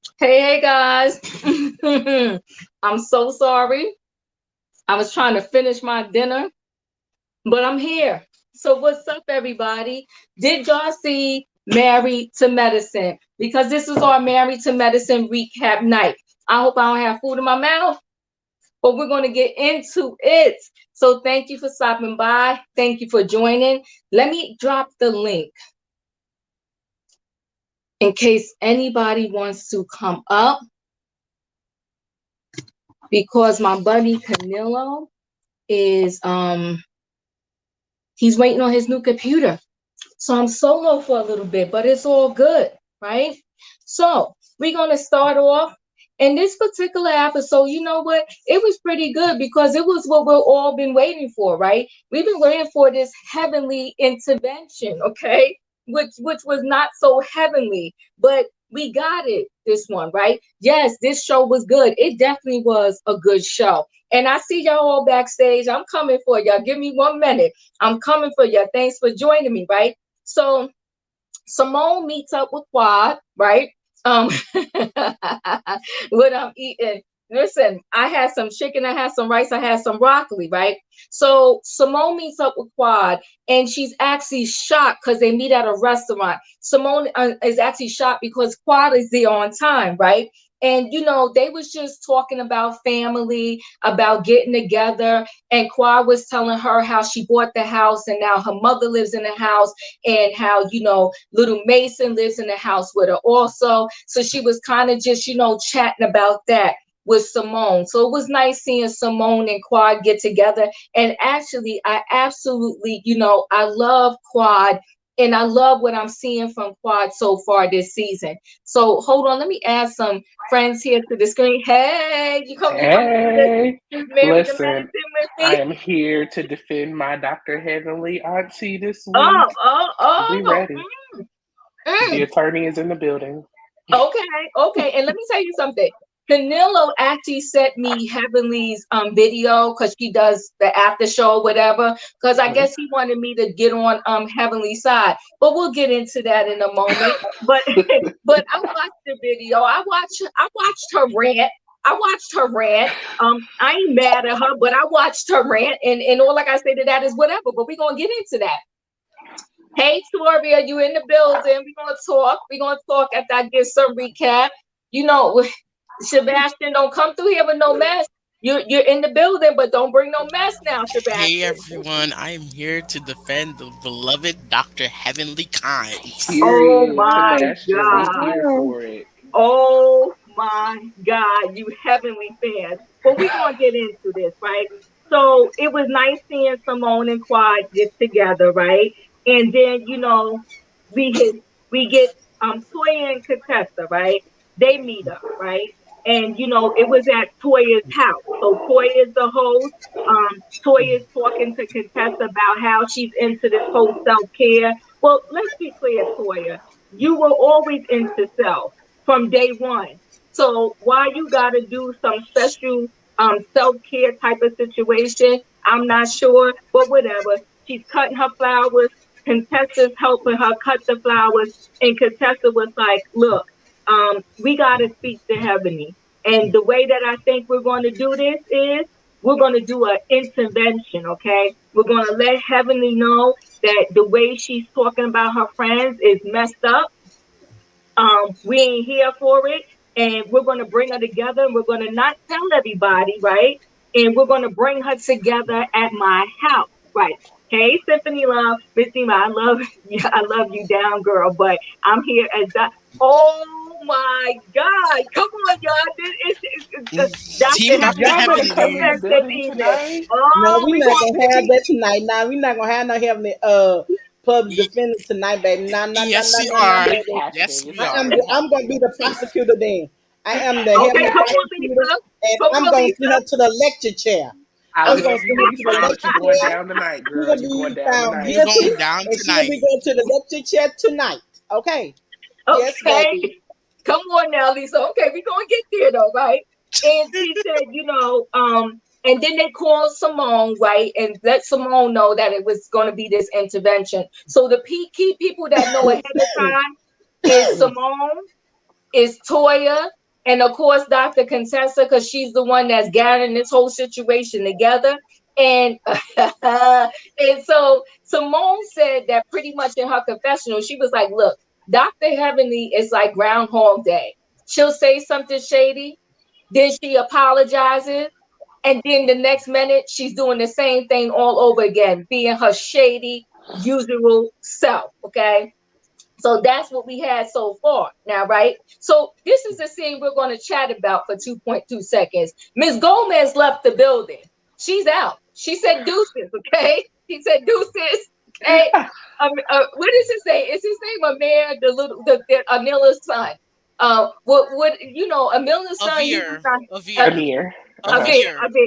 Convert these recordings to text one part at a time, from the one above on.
Hey guys. I'm so sorry. I was trying to finish my dinner, but I'm here. So what's up, everybody? Did y'all see Married to Medicine? Because this is our Married to Medicine recap night. I hope I don't have food in my mouth, but we're going to get into it. So thank you for stopping by. Thank you for joining. Let me drop the link in case anybody wants to come up because my buddy Canelo is he's waiting on his new computer. So I'm solo for a little bit, but it's all good, right? So we're gonna start off. In this particular episode, you know what? It was pretty good because it was what we've all been waiting for, right? We've been waiting for this heavenly intervention, okay? Which was not so heavenly, but we got it this one, right? Yes, this show was good. It definitely was a good show. And I see y'all all backstage. I'm coming for y'all. Give me 1 minute. I'm coming for you. Thanks for joining me, right? So Simone meets up with Quad, right? Um, what I'm eating. Listen, I had some chicken, I had some rice, I had some broccoli, right? So Simone meets up with Quad, and she's actually shocked because they meet at a restaurant. Simone is actually shocked because Quad is there on time, right? And they was just talking about family, about getting together, and Quad was telling her how she bought the house, and now her mother lives in the house, and how little Mason lives in the house with her also. So she was kind of just chatting about that with Simone. So it was nice seeing Simone and Quad get together. And actually, I absolutely, I love Quad, and I love what I'm seeing from Quad so far this season. So hold on, let me add some friends here to the screen. Hey, you coming to the Hey, Married to listen, Medicine with I me? am here to defend my Dr. Heavenly Auntie this week. Oh, oh, We oh. ready. The Mm. attorney is in the building. Okay, okay. And let me tell you something. Canelo actually sent me Heavenly's video because she does the after show, whatever. Because I Mhm. guess he wanted me to get on Heavenly's side. But we'll get into that in a moment. But but I watched the video. I watched her rant. I watched her rant. I ain't mad at her, but I watched her rant, and all like I say to that is whatever. But we're gonna get into that. Hey, Toria, you in the building? We're gonna talk. We're gonna talk after I give some recap. You know, Sebastian, don't come through here with no mess. You're in the building, but don't bring no mess now, Hey Sebastian. everyone, I am here to defend the beloved Dr. Heavenly Kinds. Oh Period, my Sebastian. We God. here for it. Oh my God, you heavenly fans. But we're gonna get into this, right? So it was nice seeing Simone and Quad get together, right? And then, we hit we get Toya and Contessa, right? They meet up, right? And it was at Toya's house. So Toya is the host. Toya is talking to Contessa about how she's into this whole self-care. Well, let's be clear, Toya. You were always into self from day one. So why you gotta do some special self-care type of situation, I'm not sure, but whatever. She's cutting her flowers. Contessa's helping her cut the flowers, and Contessa was like, "Look, we gotta speak to Heavenly, and the way that I think we're going to do this is we're going to do an intervention. Okay, we're going to let Heavenly know that the way she's talking about her friends is messed up. We ain't here for it, and we're going to bring her together, and we're going to not tell everybody, right? And we're going to bring her together at my house, right? Hey, Symphony Love, Miss Nima, I love you, I love you down, girl, but I'm here as that. Oh my God! Come on, y'all! Dr. Team Dr. Y'all Heavenly gonna come in the Heavenly. sent that building email. tonight? No, Oh, we're we not going gonna have baby. that tonight. Nah, we're not gonna have no heavenly public Y- defender tonight, baby. Nah, nah, nah, Yes, nah, we nah, nah, are. It's baby. Yes, happening. It's we are. already I'm gonna be happening. the prosecutor then. I am the Okay, heavenly come on, prosecutor, Lisa. and Come I'm on, gonna send Lisa. her to the lecture chair. I I'm gonna love you, send her to the Lisa, but lecture you're going chair. down tonight, She's girl. gonna You're going be down found tonight. You're guilty, going down and she's gonna be tonight. going to the lecture chair tonight. Okay? Yes, baby. Okay, come on now, Lisa. Okay, we're gonna get there though, right? And she said, and then they called Simone, right, and let Simone know that it was going to be this intervention. So the key people that know ahead of time is Simone, is Toya, and of course Dr. Contessa, because she's the one that's gathering this whole situation together. And and so Simone said that pretty much in her confessional, she was like, look, Dr. Heavenly is like Groundhog Day. She'll say something shady, then she apologizes, and then the next minute she's doing the same thing all over again, being her shady, usual self. Okay. So that's what we had so far now, right? So this is the scene we're going to chat about for 2.2 seconds. Ms. Gomez left the building. She's out. She said deuces, okay? She said deuces, okay? What does it say? Is his name Amir, the Anila's son? What you know, Amila's son? Amir. Avir.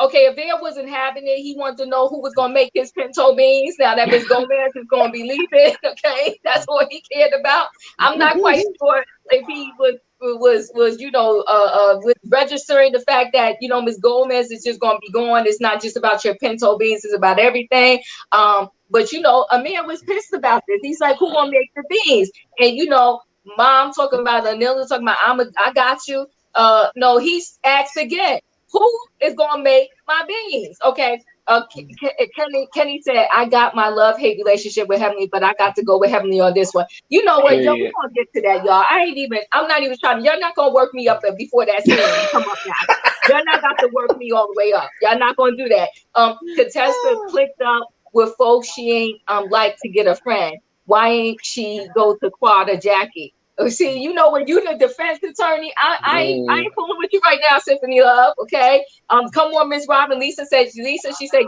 Okay, Avir wasn't having it. He wanted to know who was going to make his pinto beans. Now that Miss Gomez is going to be leaving, okay, that's what he cared about. I'm not quite sure if he was with registering the fact that Miss Gomez is just going to be gone. It's not just about your pinto beans; it's about everything. But Amir was pissed about this. He's like, "Who gonna make the beans?" And Mom talking about Anila talking about I got you. No, he's asked again. Who is gonna make my beans? Okay. Kenny said, I got my love-hate relationship with Heavenly, but I got to go with Heavenly on this one. You know what? Yo, we're gonna get to that, y'all. I'm not even trying. Y'all not gonna work me up before that scene come up now. Y'all not got to work me all the way up. Y'all not gonna do that. Contessa clicked up with folks she ain't like to get a friend. Why ain't she go to Quad or Jackie? See, when you're the defense attorney, I ain't fooling with you right now, Symphony Love. Okay, come on, Miss Robin. She said,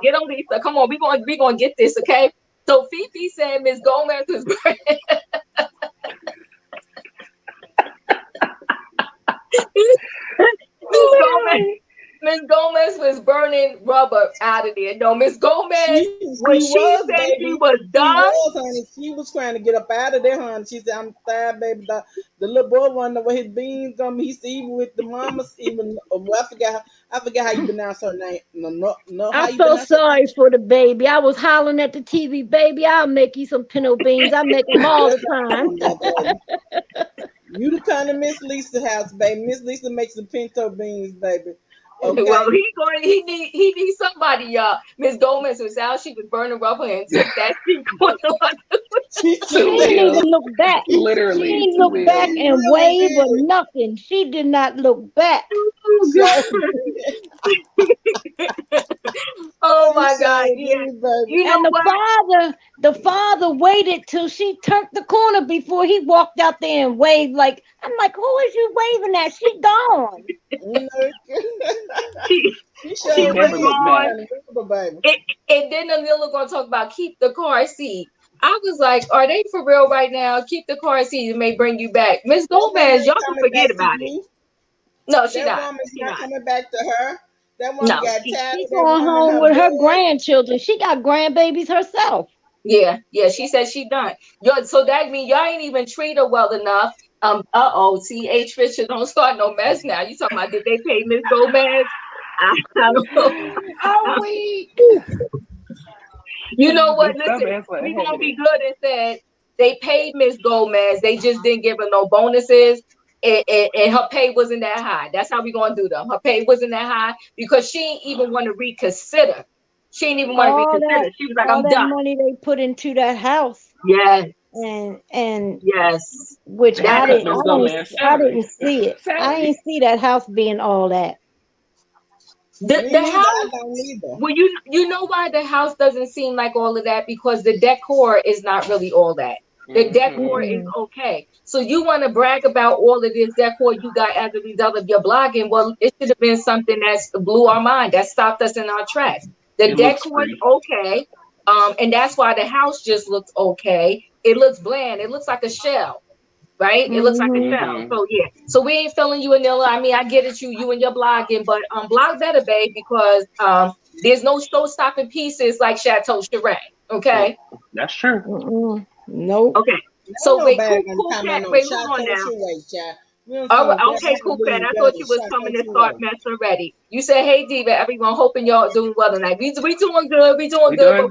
get on Lisa. Come on, we gonna get this. Okay. So Fifi said Miss Gomez is Miss Gomez was burning rubber out of there. No, Miss Gomez, when she said she was done. She was trying to get up out of there, honey. She said, I'm tired, baby. The little boy wanted with his beans on me. He said, even with the mamas, I forgot how you pronounce her name. No, I'm so sorry for the baby. I was hollering at the TV, baby, I'll make you some pinto beans. I make them all the time. You the kind of Miss Lisa house, baby. Miss Lisa makes the pinto beans, baby. Okay. Well, he needs somebody, y'all. Miss Gomez was out. She was burning rubber and took that She didn't even look back. Literally. She didn't look back and wave or nothing. She did not look back. Oh my God! Yeah. And the father waited till she turned the corner before he walked out there and waved. I'm like, who is you waving at? She gone. she was gone. And then Anila gonna talk about keep the car seat. I was like, are they for real right now? Keep the car seat. It may bring you back, Miss Gomez. Y'all can forget about it. No, she's not. Woman's not coming back to her. That woman got tired. She's going home with her grandchildren. She got grandbabies herself. Yeah. She said she done. So that means y'all ain't even treat her well enough. See, H. Fisher, don't start no mess now. You talking about did they pay Miss Gomez? I don't know. You know what? Listen, we gonna be good and said they paid Miss Gomez. They just didn't give her no bonuses. And her pay wasn't that high. That's how we gonna do them. Her pay wasn't that high because she didn't even want to reconsider. She didn't even want to reconsider. She was like, I'm done. Money they put into that house. Yes. And yes. Which I didn't see it. I didn't see that house being all that. The house. Well, you know why the house doesn't seem like all of that, because the decor is not really all that. The decor is okay. So you want to brag about all of this decor you got as a result of your blogging. Well, it should have been something that blew our mind, that stopped us in our tracks. The decor is okay. And that's why the house just looks okay. It looks bland. It looks like a shell, right? It looks like a shell. So yeah. So we ain't feeling you, Anila. I mean, I get it, you and your blogging, but blog better, babe, because there's no show-stopping pieces like Chateau Chiray. Okay. That's true. Nope. Okay. So wait, cool cat. Wait, hold on now. Oh, okay, cool cat. I thought you was coming to start mess already. You said, "Hey, Diva, everyone, hoping y'all doing well tonight. We doing good. We doing good.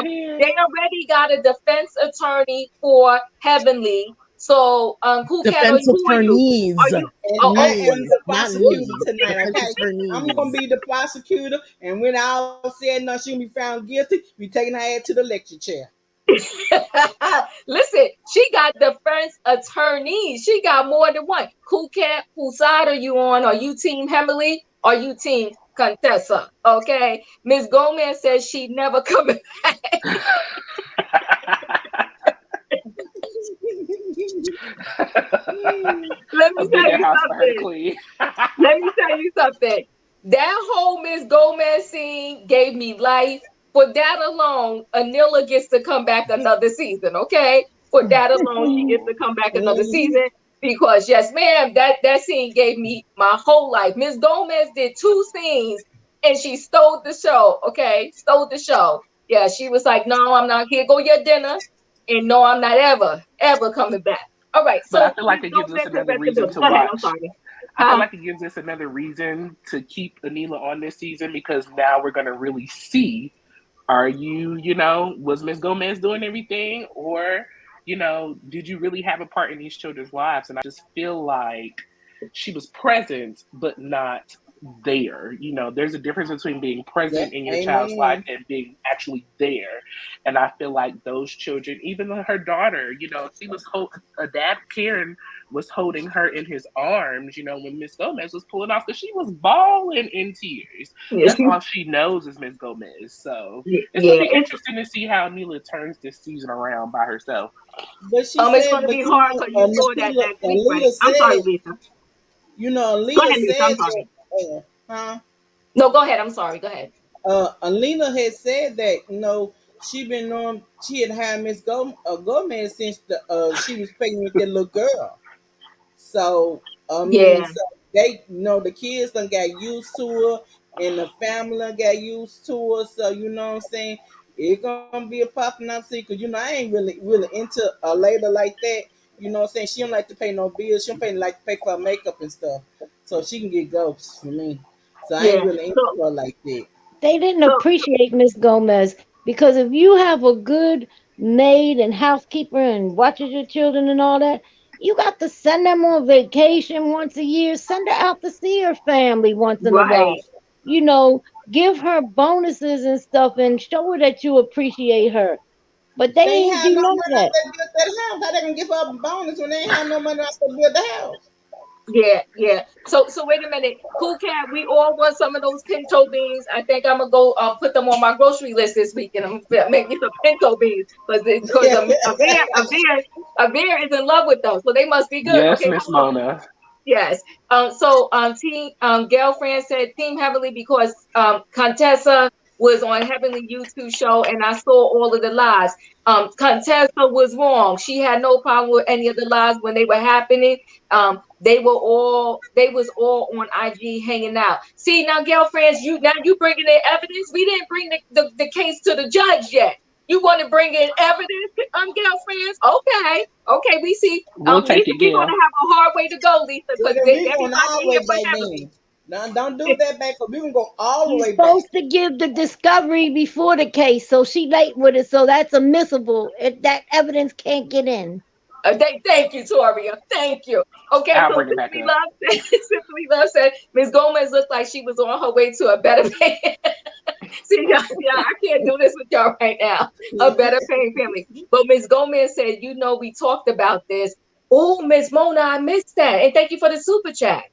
They already got a defense attorney for Heavenly So, Cool Cat, Defense who are you? Are attorneys. you? And Oh, I oh, am Needs, the not prosecutor needs. tonight, Defense okay? I'm gonna attorneys. be the prosecutor, and when all said and done, she'll be found guilty. We taking her head to the lecture chair. listen, she got defense attorneys. She got more than one. Cool Cat, whose side are you on? Are you Team Hemily? Are you Team Contessa? Okay. Miss Gomez says she never coming. Let A me tell bigger you house for her to something. clean. Let me tell you something. That whole Miss Gomez scene gave me life. For that alone, Anila gets to come back another season. Okay, for that alone, she gets to come back another season because yes, ma'am, that scene gave me my whole life. Miss Gomez did two scenes and she stole the show. Okay, stole the show. Yeah, she was like, "No, I'm not here. Go your dinner," and "No, I'm not ever coming back." All right, But I so feel Miss like it gives us Gomez another corrected reason building. to Go ahead. I'm watch. sorry. I feel Huh? like it gives us another reason to keep Anila on this season because now we're going to really see, are you, was Miss Gomez doing everything? Or, did you really have a part in these children's lives? And I just feel like she was present, but not there. There's a difference between being Yeah, present in your child's life amen. and being actually there. And I feel like those children, even her daughter, she was a dad, Karen was holding her in his arms, when Miss Gomez was pulling off, because she was bawling in tears. That's all she knows is Miss Gomez. So it's gonna Yeah, be interesting to see how Neela turns this season around by herself. But she it's going said, to but be hard because you saw that next week, right? Alita I'm sorry, said, Lisa. Go Alita ahead, Lisa. I'm said sorry. that, huh? No, go ahead. I'm sorry. Go ahead. Alina had said that she been knowing she had had Gomez since she was pregnant with that little girl. So Yeah, so they the kids done got used to her, and the family done got used to her. So what I'm saying, it's gonna be a popping up scene because I ain't really into a lady like that. What I'm saying, she don't like to pay no bills. She don't like to pay for her makeup and stuff, so she can get ghosts for me. So I ain't yeah. really into So, her like that. They didn't so appreciate Miss Gomez because if you have a good maid and housekeeper and watches your children and all that, you got to send them on vacation once a year. Send her out to see her family once in a while. right. You know, give her bonuses and stuff and show her that you appreciate her. But they They ain't ain't had do no none of money that. after they built that house. How they gonna give her a bonus when they ain't had no money after they built the house? Yeah, yeah. So wait a minute. Cool Cat, we all want some of those pinto beans. I think I'm gonna go put them on my grocery list this week, and I'm gonna make me some pinto beans because Yeah. a bear is in love with them, so they must be good. Yes, Okay, Miss hold on. Mona. Yes. Team girlfriend said Team Heavenly because Contessa was on Heavenly YouTube show and I saw all of the lies. Contessa was wrong. She had no problem with any of the lies when they were happening. They was all on IG hanging out. See now, girlfriends, you bringing in evidence. We didn't bring the case to the judge yet. You want to bring in evidence, girlfriends? Okay, okay. We see, We'll take Lisa, it, we're gonna Gail. have a hard way to go, Lisa, Well, because then we going everybody all the in here way for back Heavenly. then. Now, don't do that back, because we can go all the You're way back. supposed to give the discovery before the case, so she late with it, so that's admissible. That evidence can't get in. Thank you, Toria. Thank you. Okay, I'll so bring it back Simply up. Love said, Simply Love said Miss Gomez looked like she was on her way to a better pay. See, y'all, I can't do this with y'all right now. A better paying family. But Miss Gomez said, we talked about this. Oh, Miss Mona, I missed that. And thank you for the super chat.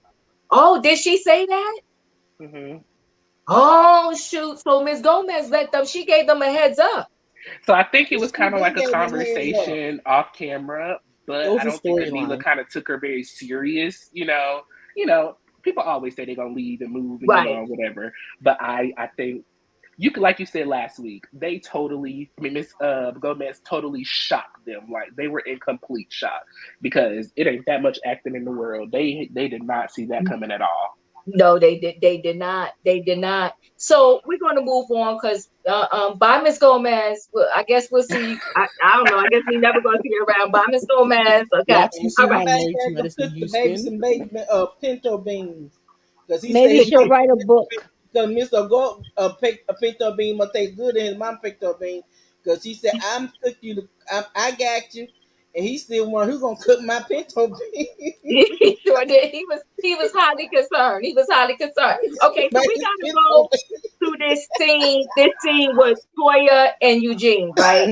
Oh, did she say that? Hmm. Oh, shoot. So Miss Gomez she gave them a heads up. So I think it But was she kind of been like a gave them heads up. conversation off camera, It but I was a don't think Anila storyline. kind of took her very serious. People always say they're gonna leave and move and Right. whatever. But I think you could, like you said last week, they totally, I mean, Miss Gomez totally shocked them. Like they were in complete shock because it ain't that much acting in the world. They did not see that coming at all. No, they did. They did not. They did not. So we're going to move on because by Miss Gomez, well, I guess we'll see. I don't know. I guess we never going to see her around. By Miss Gomez. Okay. Watch And you All see right. how somebody Married to had to Medicine cook the baby Houston. some baby pinto beans. Because he said Maybe he she'll write a book. because Mr. Go a pinto bean must taste good in his mom pinto bean. Because he said, I got you. and he still want who gonna cook my pinto beans. He sure did. He was highly concerned. He was highly concerned. Okay, so Make we his gotta pinto go to this scene with Toya and Eugene, right?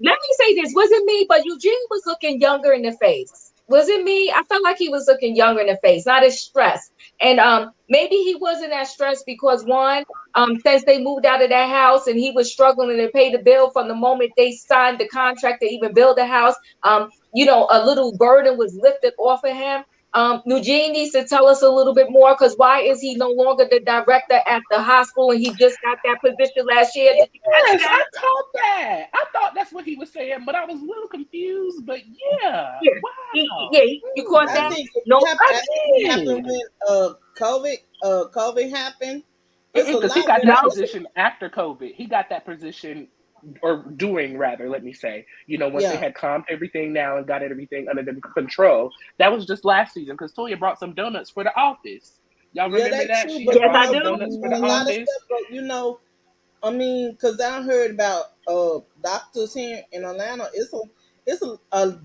Let me say this, was it me? But Eugene was looking younger in the face. Was it me? I felt like he was looking younger in the face, not as stressed. And maybe he wasn't as stressed because one, since they moved out of that house and he was struggling to pay the bill from the moment they signed the contract to even build the house, a little burden was lifted off of him. Eugene needs to tell us a little bit more because why is he no longer the director at the hospital and he just got that position last year? Did you catch Yes, that? I caught that. I thought that's what he was saying, but I was a little confused. But yeah, Yeah, wow. you caught I that? Mm, think No, I I think it happened did. when COVID happened. It's a Because he lot got no. that better. position after COVID. He got that position, or doing rather, let me say. Once they Yeah, had calmed everything down and got everything under the control. That was just last season because Toya brought some donuts for the office. Y'all yeah, remember that's that? true. She But had Yes, brought I some do. donuts for the a lot of office. stuff. But I mean, because I heard about doctors here in Atlanta.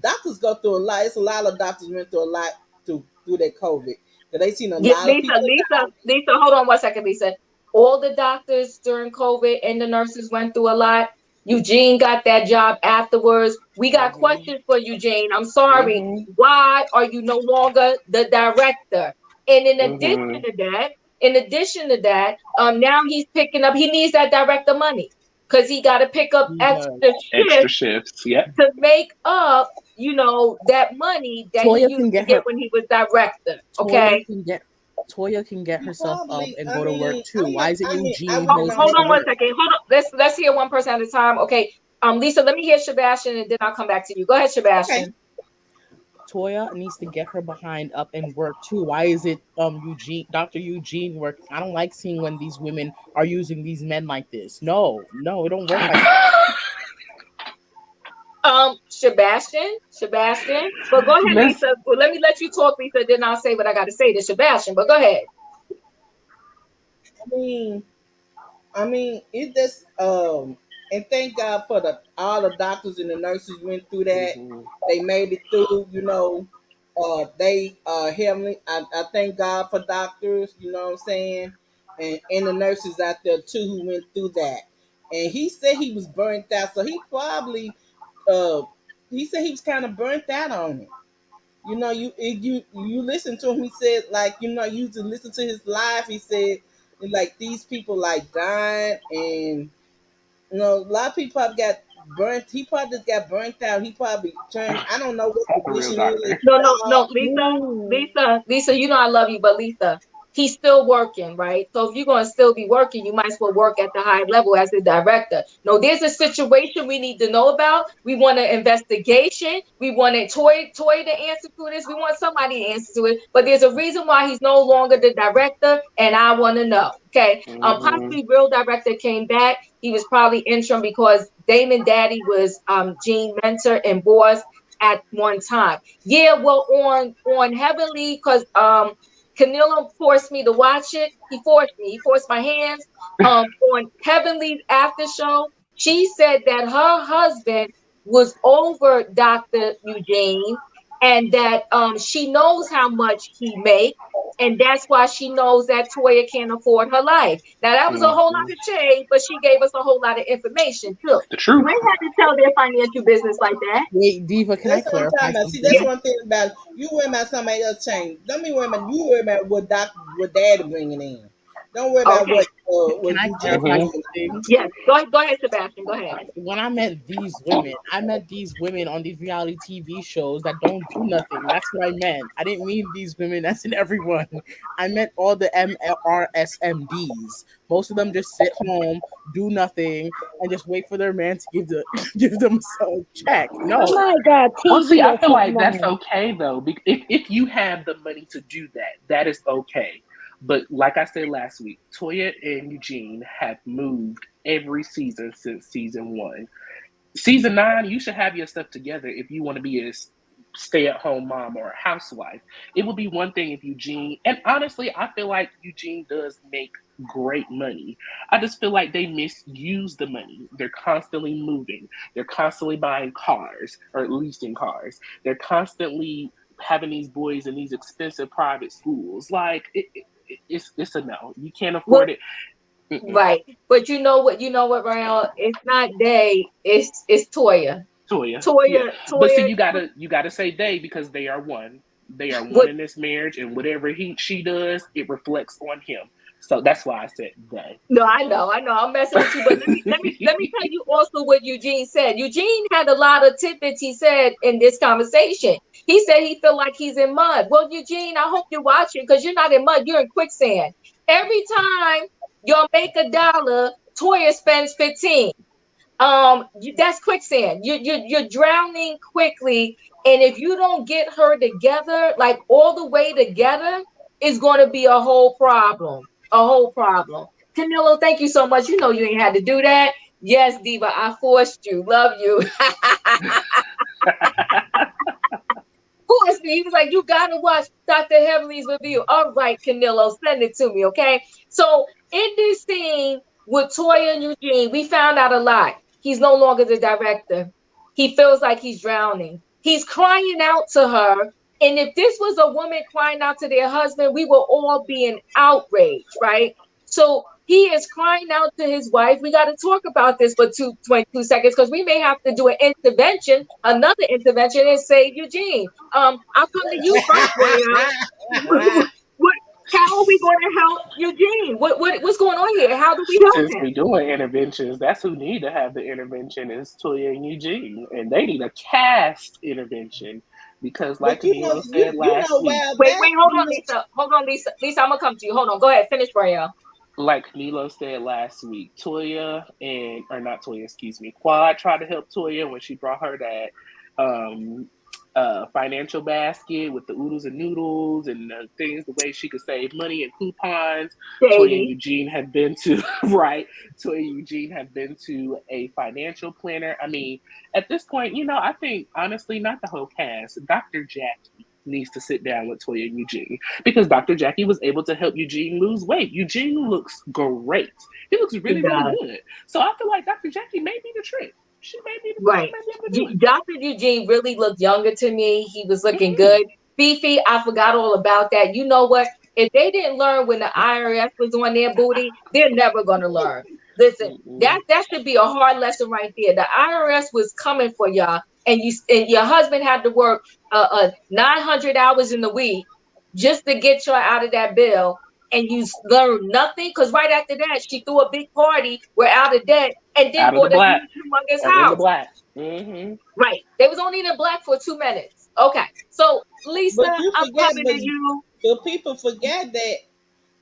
Doctors go through a lot. It's a lot of doctors went through a lot through that COVID. Cause they seen a Yeah, lot of Lisa, people Lisa, Lisa, hold on one second, Lisa. All the doctors during COVID and the nurses went through a lot. Eugene got that job afterwards. We got Hmm. questions for Eugene. I'm sorry. Hmm. Why are you no longer the director? And Hmm. in addition to that, now he's picking up. He needs that director money because he got to pick up He does. extra Extra shifts shifts. Yep. to make up, that money that he Toya used can to get get her. when he was director. Toya Okay. can get. Toya can get he herself up probably. and I go to work mean, too. Why is it I mean, I Eugene who wouldn't always Hold has to on one work? understand. second. Hold on. Let's hear one person at a time. Okay. Lisa, let me hear Sebastian and then I'll come back to you. Go ahead, Okay, Sebastian. Toya needs to get her behind up and work too. Why is it Eugene, Dr. Eugene work? I don't like seeing when these women are using these men like this. No, no, it don't work like that. Sebastian. But go ahead, Let's. Lisa. Well, let me let you talk, Lisa. Then I'll say what I got to say to Sebastian. But go ahead. I mean, it just and thank God for the all the doctors and the nurses went through that. Hmm. They made it through, they heavenly I thank God for doctors, you know what I'm saying? And the nurses out there too who went through that. And he said he was burnt out, so uh he said he was kind of burnt out on it. You listen to him. He said, like, you to listen to his life. He said, like, these people like dying, and a lot of people probably got burnt. He probably just got burnt out. He probably turned. I don't know what A real position it is. doctor. No, Ooh. Lisa, I love you, but Lisa, he's still working, right? So if you're going to still be working, you might as well work at the high level as a director. No, there's a situation we need to know about. We want an investigation. We want a Toy to answer to this. We want somebody to answer to it. But there's a reason why he's no longer the director, and I want to know. Okay. Hmm. Possibly real director came back. He was probably interim because Damon Daddy was Gene mentor and boss at one time. Yeah, well, on Heavenly, because Canelo forced me to watch it. He forced me. He forced my hands. On Heavenly's after show, she said that her husband was over Dr. Eugene, and that she knows how much he makes. And that's why she knows that Toya can't afford her life. Now that was a whole Hmm. lot of shade, but she gave us a whole lot of information too. The You truth. ain't have to tell their financial business like that. Wait, Diva, can I That's what I'm clarify talking about. See, that's something? one thing about you worry about somebody else change. Don't be worrying about you worry about what daddy bringing in. Don't worry about Okay. Can what I Eugene clarify Hmm. bringing something? Yes. Go ahead, Sebastian. Go ahead. When I meant these women on these reality TV shows that don't do nothing. That's what I meant. I didn't mean these women. That's in everyone. I meant all the MRSMDs. Most of them just sit home, do nothing, and just wait for their man to give them a check. Oh No, my God, Well, teach see, I us feel some like that's more. okay though. If you have the money to do that, that is okay. But like I said last week, Toya and Eugene have moved every season since season one. Season 9, you should have your stuff together if you want to be as stay-at-home mom or a housewife. It would be one thing if Eugene, and honestly, I feel like Eugene does make great money. I just feel like they misuse the money. They're constantly moving. They're constantly buying cars or leasing cars. They're constantly having these boys in these expensive private schools. Like it's a no. You can't What? afford it. Mm-mm. Right. But you know what, Ryan? It's not they. It's Toya. Toya, yeah, Toya. but see, Toya. you gotta say they because they are one. They are one What? in this marriage, and whatever she does, it reflects on him. So that's why I said they. No, I know, I know. I'm messing with you, but let me tell you also what Eugene said. Eugene had a lot of tidbits he said in this conversation. He said he felt like he's in mud. Well, Eugene, I hope you're watching because you're not in mud. You're in quicksand. Every time you'll make $1, Toya spends 15. That's quicksand. You're drowning quickly, and if you don't get her together, like all the way together, it's going to be a whole problem. A whole problem. Camilo, thank you so much. You know you ain't had to do that. Yes, Diva, I forced you. Love you. Forced me. He was like, you gotta watch Dr. Heavenly's review. All right, Canelo, send it to me, okay? So in this scene with Toya and Eugene, we found out a lot. He's no longer the director. He feels like he's drowning. He's crying out to her. And if this was a woman crying out to their husband, we will all be in outrage, right? So he is crying out to his wife. We got to talk about this for 22 seconds because we may have to do an intervention, another intervention, and save Eugene. I'll come to you first, Royale. What? How are we going to help Eugene? What's going on here? How do we help Since him? we doing interventions, that's who need to have the intervention is Toya and Eugene, and they need a cast intervention because, like But Camilo said last week, Wait, hold on, Lisa. Hold on, Lisa. Lisa, I'm gonna come to you. Hold on. Go ahead. Finish, Royale. like Milo said last week, Toya and or not Toya, excuse me, Quad tried to help Toya when she brought her that um financial basket with the oodles and noodles and things, the way she could save money and coupons. Toya and Shady. Eugene have been to right. Toya and Eugene have been to a financial planner. I mean, at this point, I think honestly, not the whole cast. Dr. Jackie needs to sit down with Toya and Eugene because Dr. Jackie was able to help Eugene lose weight. Eugene looks great. He looks He really, really does. good. So I feel like Dr. Jackie may be the trick. She may be the she Right. may be able to do it. Dr. Eugene really looked younger to me. He was looking Mm-hmm. good. Fifi, I forgot all about that. You know what? If they didn't learn when the IRS was on their booty, they're never gonna learn. Listen, Mm-mm. that should be a hard lesson right there. The IRS was coming for y'all, and your husband had to work 900 hours in the week just to get you out of that bill, and you learned nothing. Because right after that, she threw a big party. We're out of debt, and then Out of the bought a black huge, humongous or in the house. black. Mm-hmm. Right. They was only in the black for 2 minutes. Okay. So Lisa, But you I'm forget, coming to you. but people forget that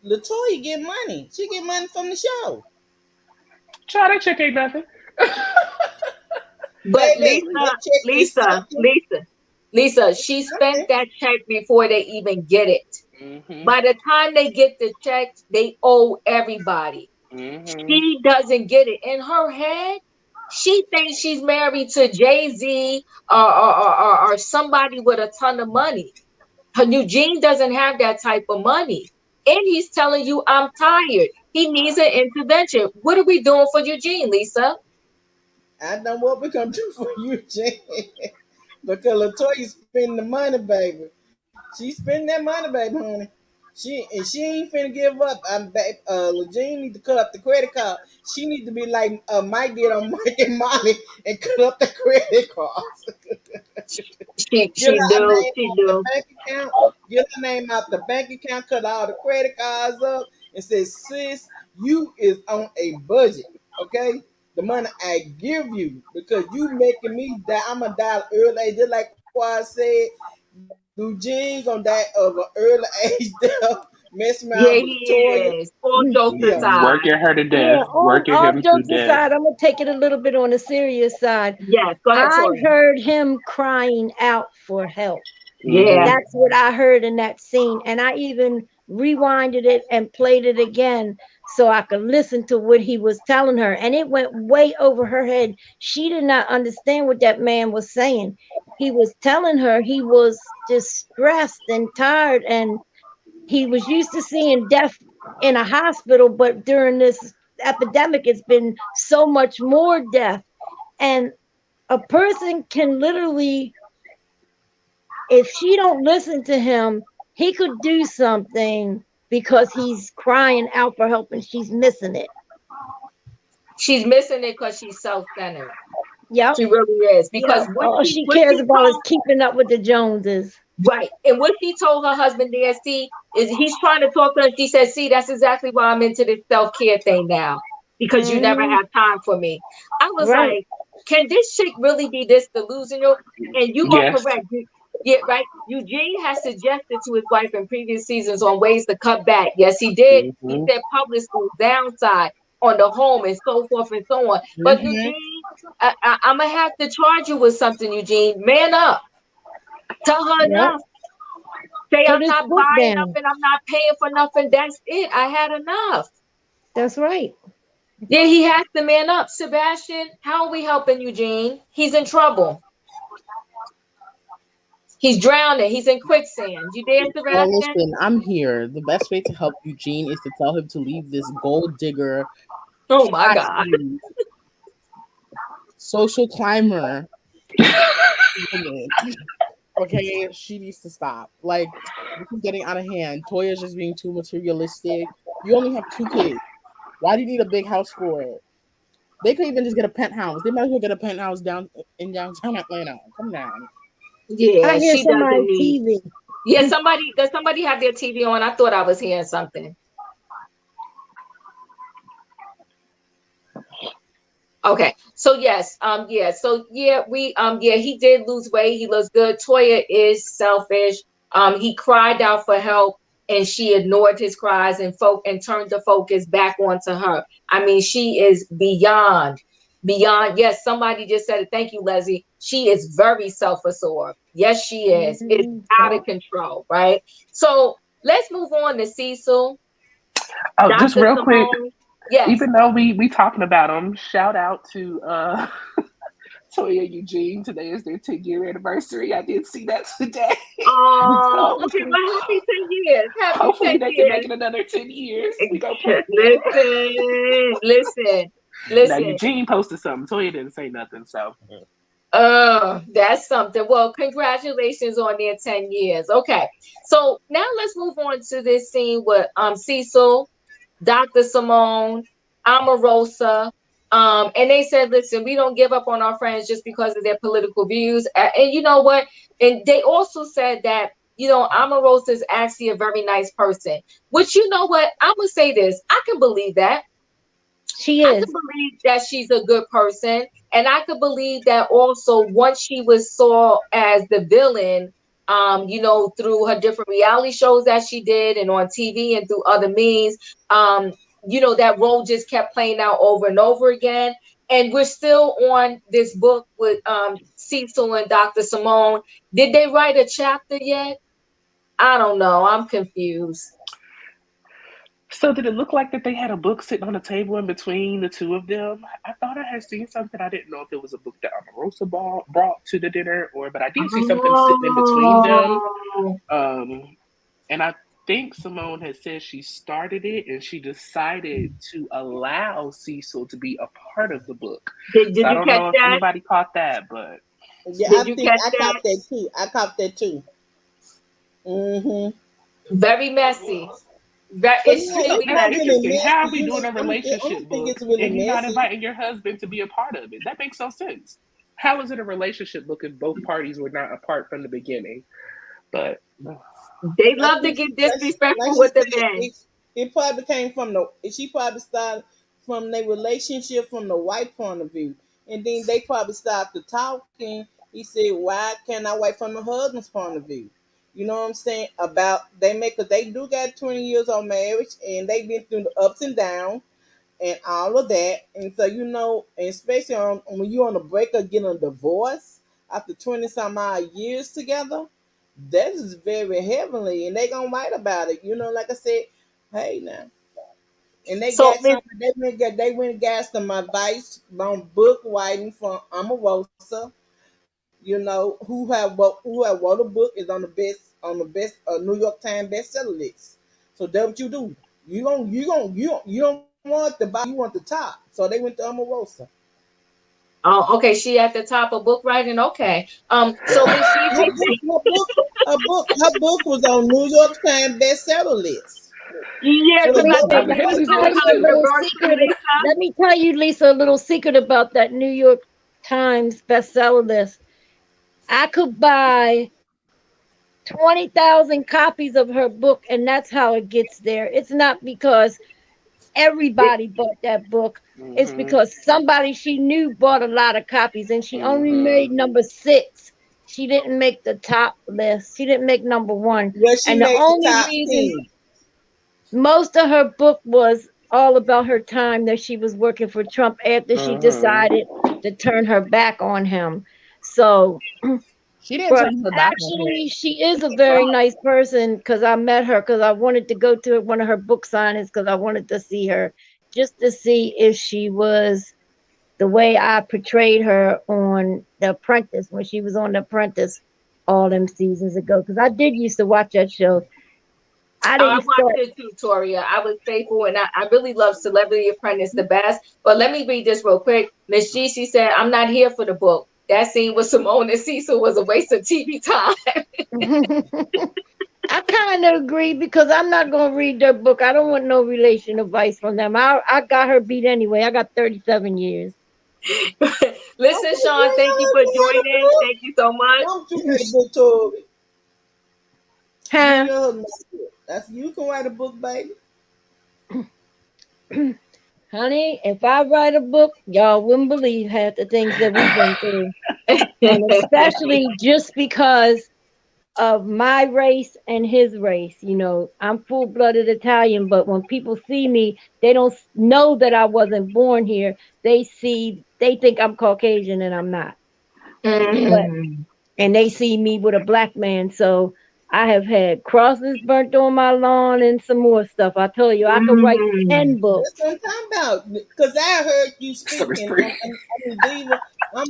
Latoya get money. She get money from the show. Child, that chick ain't nothing. But Baby, that check is something. Lisa, she spent Something. that check before they even get it. Mm-hmm. By the time they get the check, they owe everybody. Mm-hmm. She doesn't get it. In her head, she thinks she's married to Jay-Z or somebody with a ton of money. Her Eugene doesn't have that type of money. And he's telling you, I'm tired. He needs an intervention. What are we doing for Eugene, Lisa? I know what we gonna do for you, Jen. Because Latoya spending the money, baby. She spending that money, baby, honey. She ain't finna give up. Legine need to cut up the credit card. She need to be like Mike did on Mike and Molly and cut up the credit cards. Get She her do, name she off the do. bank account. Get her name out the bank account. Cut all the credit cards up and say, "Sis, you is on a budget. Okay, the money I give you because you making me die. I'm gonna die early, just like Quad said. Eugene gonna die of an early age death, messing around Yeah, with he Latoya. is. All jokes Yeah, aside. Working her to Yeah, death. all, Working all him to jokes death. aside, I'm gonna take it a little bit on the serious side. Yes, go ahead, I Tori. heard him crying out for help. Yeah, Mm-hmm. That's what I heard in that scene. And I even rewinded it and played it again so I could listen to what he was telling her. And it went way over her head. She did not understand what that man was saying. he was telling her he was just stressed and tired, and he was used to seeing death in a hospital, but during this epidemic, it's been so much more death. And a person can literally, if she don't listen to him, he could do something because he's crying out for help and she's missing it. She's missing it because she's self-centered. Yep. She really is. Yep. Because what All she she what cares she about is told keeping up with the Joneses. right. And what she told her husband there, see, is he's trying to talk to her. She said, see, that's exactly why I'm into this self-care thing now. Because you never Hmm. have time for me. I was Right. like, can this chick really be this delusional? And you are Yes. correct. Yeah, right. Eugene has suggested to his wife in previous seasons on ways to cut back. Yes, he did. He Hmm. said public school downside on the home and so forth and so on. But Mm-hmm. Eugene, I'm gonna have to charge you with something, Eugene. Man up. Tell her Yep. enough. Say Put I'm his not foot buying down. nothing. I'm not paying for nothing. That's it. I had enough. That's right. Yeah, he has to man up. Sebastian, how are we helping Eugene? He's in trouble. He's drowning. He's in quicksand. You there, Well, Sebastian? listen, I'm here. The best way to help Eugene is to tell him to leave this gold digger, Oh my God. trashy, social climber woman. Okay, she needs to stop. Like, this is getting out of hand. Toya's just being too materialistic. You only have 2 kids. Why do you need a big house for it? They could even just get a penthouse. They might as well get a penthouse down in downtown Atlanta. Come down. I Yeah, hear she doesn't somebody need. TV. Yeah, somebody does somebody have their TV on? I thought I was hearing something. Okay. So yes, yeah. So yeah, we yeah, he did lose weight. He looks good. Toya is selfish. He cried out for help and she ignored his cries and turned the focus back onto her. I mean, she is beyond. Yes, somebody just said it. Thank you, Leslie. She is very self-absorbed. Yes, she is. It's Hmm. out of Yep. control, right? So let's move on to Cecil, Oh, just Dr. real quick, Simone. Yes. even though we talking about them, shout out to Toya and Eugene. Today is their 10-year anniversary. I did see that today. Oh, So okay. Well, happy 10 years. Happy hopefully 10 they can make years. it another 10 years. We gonna pray for them. Listen, Now listen. Eugene posted something. Toya didn't say nothing, so That's something. Well, congratulations on their 10 years. Okay. So now let's move on to this scene with Cecil, Dr. Simone, Omarosa. And they said, listen, we don't give up on our friends just because of their political views. And you know what? And they also said that, Omarosa is actually a very nice person. Which, you know what? I'm going to say this. I can believe that. She I could is. believe that she's a good person. And I could believe that also once she was saw as the villain, through her different reality shows that she did and on TV and through other means, that role just kept playing out over and over again. And we're still on this book with Cecil and Dr. Simone. Did they write a chapter yet? I don't know. I'm confused. so did it look like that they had a book sitting on the table in between the two of them? I thought I had seen something. I didn't know if it was a book that Omarosa brought to the dinner, but I did see something sitting in between them. Oh, Um, and I think Simone had said she started it and she decided to allow Cecil to be a part of the book. So did I you don't catch know if that? anybody caught that, but Yeah, I Did you think catch I that? caught that too. I caught that too. Mm-hmm. Very messy. But you yeah, know, Extremely it's that's not really messy. interesting. How are messy. we doing a I relationship don't think book it's really and you're not messy. inviting your husband to be a part of it? That makes no sense. How is it a relationship book if both parties were not a part from the beginning? But They I love to think, get like disrespectful she with the said, men. it probably came from the. She probably started from their relationship from the white point of view, and then they probably started talking. He said, "Why can't I wait from the husband's point of view?" You know what I'm saying? About cause they do got 20 years on marriage, and they've been through the ups and downs and all of that. And so and especially when you're on the break of getting a divorce after 20 some odd years together, that is very heavenly, and they gonna write about it. Like I said, hey now, and So Miss they went and got some advice on book writing from Omarosa, who have wrote a book is on the best New York Times bestseller list. So that's what you do. You don't want the bottom, you want the top. So they went to Omarosa. Oh, okay. She at the top of book writing. Okay. So Miss Her Gigi, book, her book, her book was on New York Times bestseller list. yeah, So the because I book, Lisa, think Dr. let you was me Haley's tell doing books you her a too. little commercial, secret. Lisa. Let me tell you, Lisa, a little secret about that New York Times bestseller list. I could buy 20,000 copies of her book, and that's how it gets there. It's not because It, everybody bought that book. It's Mhm. because somebody she knew bought a lot of copies, and she only Mhm. made number six. She didn't make the top list. She didn't make number one. where she And the made the only top reason 10. most of her book was all about her time that she was working for Trump after she Mhm. decided to turn her back on him. So, She didn't but turn her back on him. actually, she is a very nice person because I met her because I wanted to go to one of her book signings because I wanted to see her just to see if she was the way I portrayed her on The Apprentice when she was on The Apprentice all them seasons ago. Because I did used to watch that show. I oh, I didn't watched start. it too, Toria. I was faithful, and I really love Celebrity Apprentice the best. But let me read this real quick. Miss Gigi said, "I'm not here for the book. That scene with Simone and Cecil was a waste of TV time." I kind of agree because I'm not gonna read their book. I don't want no relation advice from them. I got her beat anyway. I got 37 years. Listen, Sean, You thank you ain't for never write a joining. book. Thank you so much. Why don't you write a book, Toby? You and Huh? your husband write a book. You can write a book, baby. Honey, if I write a book, y'all wouldn't believe half the things that we've been through. And especially just because of my race and his race. You know, I'm full blooded Italian, but when people see me, they don't know that I wasn't born here. They think I'm Caucasian and I'm not. But Mm. and they see me with a black man. So I have had crosses burnt on my lawn and some more stuff. I tell you, I could write Mm. 10 That's books. what I'm talking about. Because I heard you Summer speaking. spree. Diva. I'm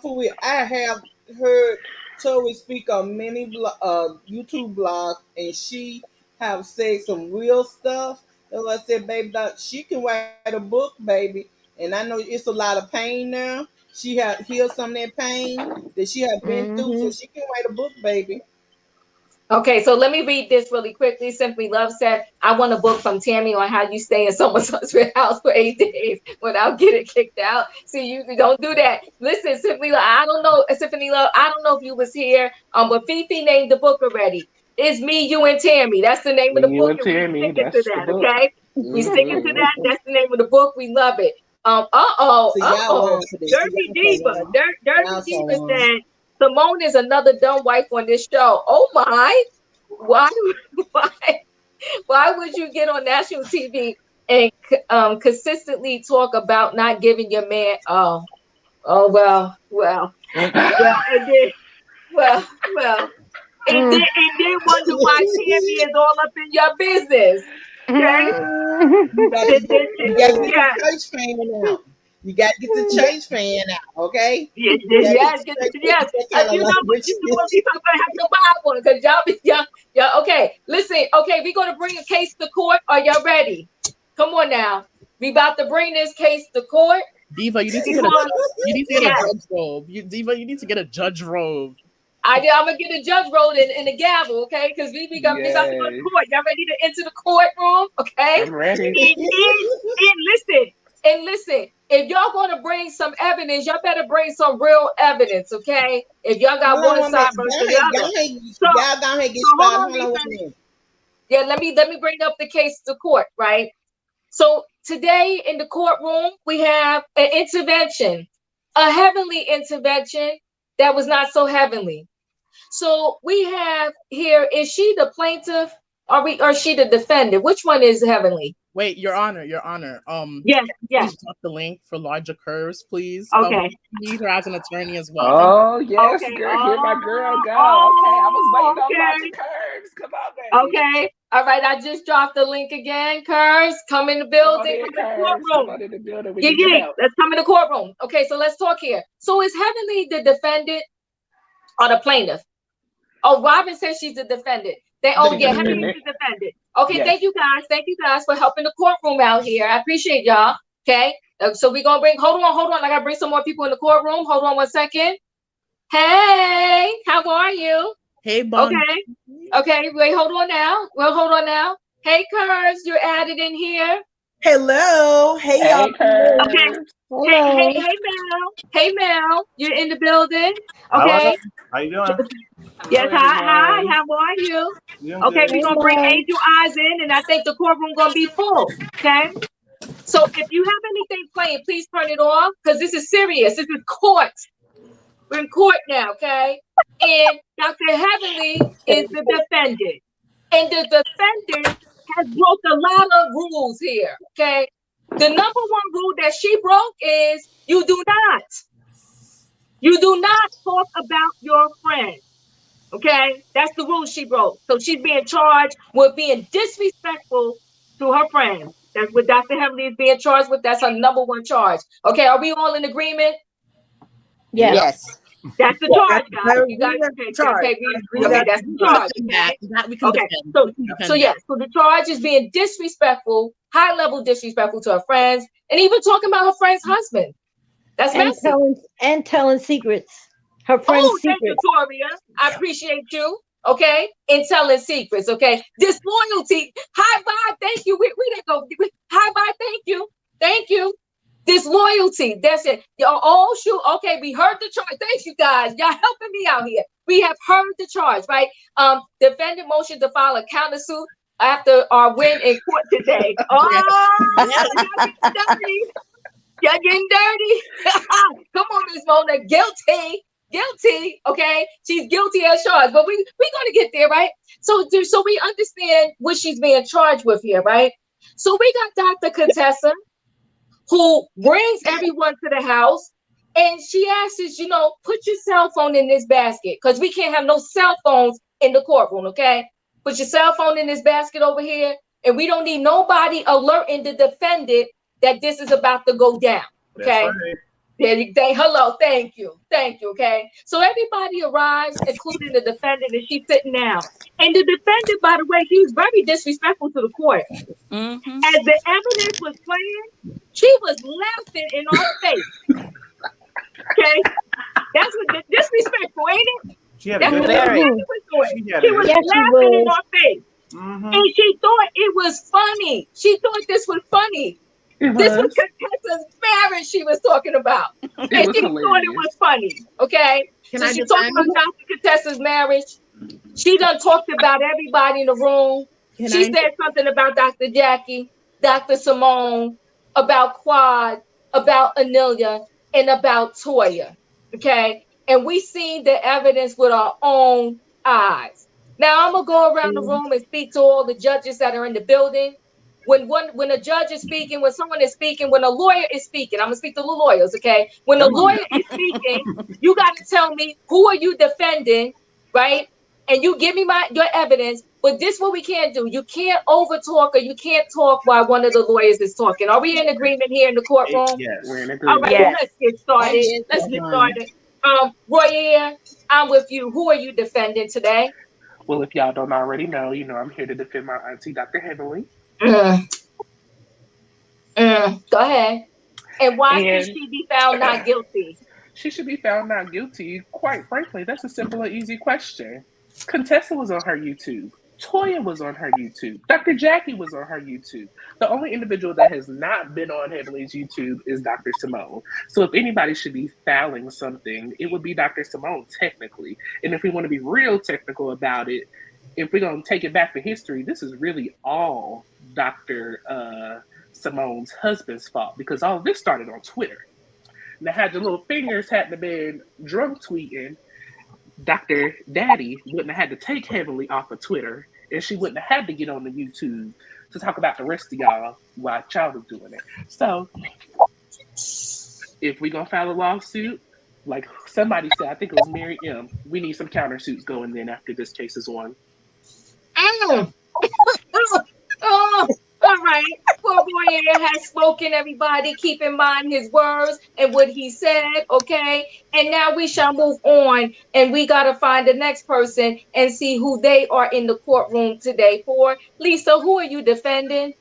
for real. I have heard Tori speak on many YouTube blogs, and she have said some real stuff. And I said, baby, she can write a book, baby. And I know it's a lot of pain now. She had healed some of that pain that she had been through, so Hmm. she can write a book, baby. Okay, so let me read this really quickly. Simply Love said, I want a book from Tammy on how you stay in someone's husband's house for 8 days without getting kicked out. See, you don't do that. Listen, Simply Love, I don't know, Symphony Love, I don't know if you was here, but Fifi named the book already. It's Me, You, and Tammy. That's the name of the Me, you, book, and and we Tammy. sticking to That's the that, book. okay? We sticking to Mhm. that. That's the name of the book. We love it. So y'all wrong for this. See, Dirty y'all so Diva. wrong. Dirty Y'all so Diva wrong. said, Simone is another dumb wife on this show. Oh my. Why why why would you get on national TV and consistently talk about not giving your man well and then well Mm. and then wonder why Tammy is all up in your business. Okay? You got to Then, get then, you got to get the yeah. church fan out. You got to get the church fan out, okay? Yes, You got to get yes, the church fan. yes. That kind of You know what? language. You know what? We talking about have to buy one because y'all be y'all. Okay, listen. Okay, we gonna bring a case to court. Are y'all ready? Come on now. We about to bring this case to court Diva, you need to get a because yeah, judge robe. Diva, you need to get a judge robe. I'm gonna get a judge roll and a gavel. Okay, because we about to go to Yes. court. Y'all ready to enter the courtroom? Okay. I'm ready. And listen, if y'all gonna bring some evidence, y'all better bring some real evidence, okay? If y'all got Hold on one one minute. side versus the other. So Y'all go ahead get hold started. on, Hold on Lisa. one minute. Yeah, let me bring up the case to court, right? So today in the courtroom, we have an intervention, a heavenly intervention that was not so heavenly. So we have here, is she the plaintiff or she the defendant? Which one is heavenly? Wait, Your Honor. Yes, Can you yes. please drop the link for larger curves, please? Okay. We need her as an attorney as well. Thank you. Oh yes, Okay. girl. Here my girl Oh, go. Okay, I was oh, waiting on logic okay. curves. Come on, baby. Okay. All right, I just dropped the link again. Curse, come in the Come on building, in, come in the guys. Come courtroom. on in the building. We Yeah, need your yeah, help. let's come in the courtroom. Okay, so let's talk here. So is Heavenly the defendant or the plaintiff? Oh, Robin says she's the defendant. Oh The yeah, Heavenly's defendant. the defendant. Okay, Yes. thank you guys. Thank you guys for helping the courtroom out here. I appreciate y'all. Okay, so we're gonna bring. Hold on. I gotta bring some more people in the courtroom. Hold on 1 second. Hey, how are you? Hey, Bon. Okay. Okay, wait, hold on now. Well, hold on now. Hey, Curves, you're added in here. Hello. Hey, y'all. Hey, Okay. Curves. Hello. Hey, Mel. Hey, Mel, you're in the building. How are Okay. How you doing? Yes, Hello, hi. everyone. How are you? Doing Okay, good. we're Hey, gonna bring Mel. Angel Eyes in, and I think the courtroom gonna be full. Okay. So if you have anything playing, please turn it off because this is serious. This is court. We're in court now, okay? And Dr. Heavenly is the defendant. And the defendant has broke a lot of rules here, okay? The number one rule that she broke is you do not talk about your friend, okay? That's the rule she broke. So she's being charged with being disrespectful to her friends. That's what Dr. Heavenly is being charged with. That's her number one charge. Okay, are we all in agreement? Yes. Yep. Yes. That's the Yeah, charge, I guys. You agree guys, that's okay, the charge. okay, I agree okay, that's that's the the We can charge. charge, defend okay? that. That we can Okay, defend. so We can so defend yeah, that. so the charge is being disrespectful, high level disrespectful to her friends, and even talking about her friend's husband. That's And messy. telling secrets. Her friend's Oh, thank you, secrets. Toria. I appreciate you. Okay, in telling secrets. Okay, disloyalty. Hi, bye. Thank you. We didn't go. Hi, bye. Thank you. Disloyalty. That's it. Y'all all shoot. Okay, we heard the charge. Thank you, guys. Y'all helping me out here. We have heard the charge, right? Defendant motion to file a countersuit after our win in court today. Yes. Oh, Yes. y'all getting dirty. Y'all getting dirty. Come on, Miss Mona. Guilty. Okay, she's guilty as charged, but we're gonna get there, right? So we understand what she's being charged with here, right? So we got Dr. Contessa, who brings everyone to the house, and she asks us, put your cell phone in this basket because we can't have no cell phones in the courtroom. Okay, put your cell phone in this basket over here, and we don't need nobody alerting the defendant that this is about to go down. Okay. That's right. Hello, thank you, okay? So everybody arrives, including the defendant, and she's sitting down. And the defendant, by the way, he was very disrespectful to the court. Mm-hmm. As the evidence was playing, she was laughing in our face, okay? That's what disrespectful, ain't it? She had a That's good what the time. Very. defendant was doing. She had a She was good Yes, she laughing in was. our face. Mm-hmm. And she thought it was funny. She thought this was funny. It This was was. Contessa's marriage she was talking about. It And was she thought it was hilarious. funny. Okay. Can So I she talked defend? about Dr. Contessa's marriage. She done talked about everybody in the room. Can She I? said something about Dr. Jackie, Dr. Simone, about Quad, about Anila, and about Toya. Okay. And we seen the evidence with our own eyes. Now I'm gonna go around the room and speak to all the judges that are in the building. When a judge is speaking, when someone is speaking, when a lawyer is speaking, I'm gonna speak to the lawyers, okay? When a Come on lawyer now. is speaking, you gotta tell me who are you defending, right? And you give me your evidence, but this what we can't do. You can't over talk or you can't talk while one of the lawyers is talking. Are we in agreement here in the courtroom? We're in Yes. All right, agreement. well, Yes. let's get Oh started. yes, Let's get Bon. started. Royer, I'm with you. Who are you defending today? Well, if y'all don't already know, I'm here to defend my auntie, Dr. Heavenly. Mm, go ahead. And why should And she be found not guilty? she should be found not guilty. Quite frankly, that's a simple and easy question. Contessa was on her YouTube. Toya was on her YouTube. Dr. Jackie was on her YouTube. The only individual that has not been on Heavenly's YouTube is Dr. Simone. So if anybody should be fouling something, it would be Dr. Simone, technically. And if we want to be real technical about it, if we're going to take it back to history, this is really all Dr. Simone's husband's fault because all of this started on Twitter. Now, had your little fingers hadn't been drunk tweeting, Dr. Daddy wouldn't have had to take Heavenly off of Twitter, and she wouldn't have had to get on the YouTube to talk about the rest of y'all while child was doing it. So, if we gonna file a lawsuit, like somebody said, I think it was Mary M, we need some countersuits going then after this case is won. Mm. here has spoken, everybody. Keep in mind his words and what he said, okay? And now we shall move on, and we got to find the next person and see who they are in the courtroom today for. Lisa, who are you defending?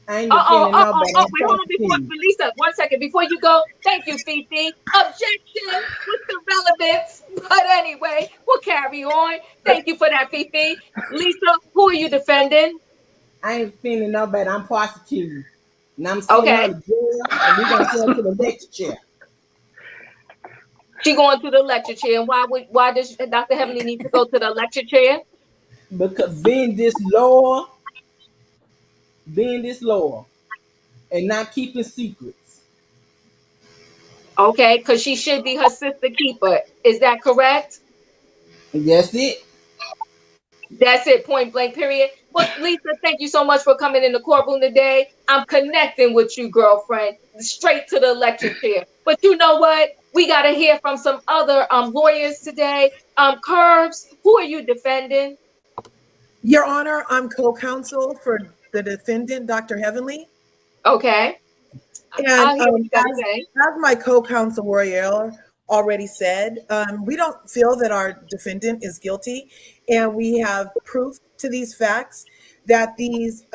I ain't defending nobody. I'm Wait, hold on. Before prosecuting. Lisa, 1 second. Before you go, thank you, Fifi. Objection. What's the relevance? But anyway, we'll carry on. Thank you for that, Fifi. Lisa, who are you defending? I ain't defending nobody. I'm prosecuting. And I'm sending her Okay. to jail, and we're going to send her to the lecture chair. She going to the lecture chair. And why does Dr. Heavenly need to go to the lecture chair? Because being this loyal, and not keeping secrets. Okay, because she should be her sister keeper. Is that correct? And that's it. That's it, point blank, period. Well, Lisa, thank you so much for coming in the courtroom today. I'm connecting with you, girlfriend, straight to the lecture chair. But you know what? We got to hear from some other lawyers today. Curbs, who are you defending? Your Honor, I'm co-counsel for the defendant, Dr. Heavenly. Okay, And I'll hear what you got to say. as my co-counsel Royale already said, we don't feel that our defendant is guilty, and we have proof to these facts that these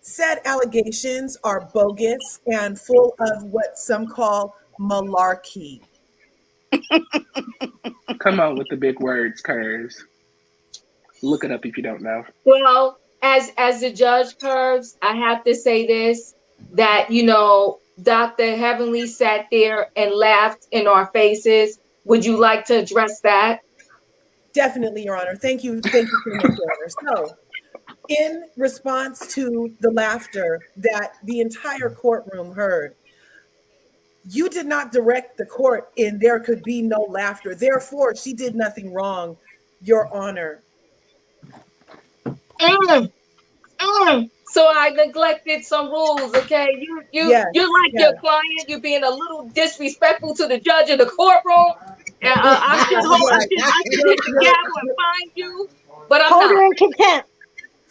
said allegations are bogus and full of what some call malarkey. Come on with the big words, Curves. Look it up if you don't know. Well, as the judge curves, I have to say this, that Dr. Heavenly sat there and laughed in our faces. Would you like to address that? Definitely, Your Honor. Thank you so much, Your Honor. So, in response to the laughter that the entire courtroom heard, you did not direct the court in there could be no laughter. Therefore, she did nothing wrong, Your Honor. Mm, So I neglected some rules, okay? Yes, You like yes. your client, you're being a little disrespectful to the judge in the courtroom. Right. I should hit the gavel and find you, but I'm Hold not. her in contempt.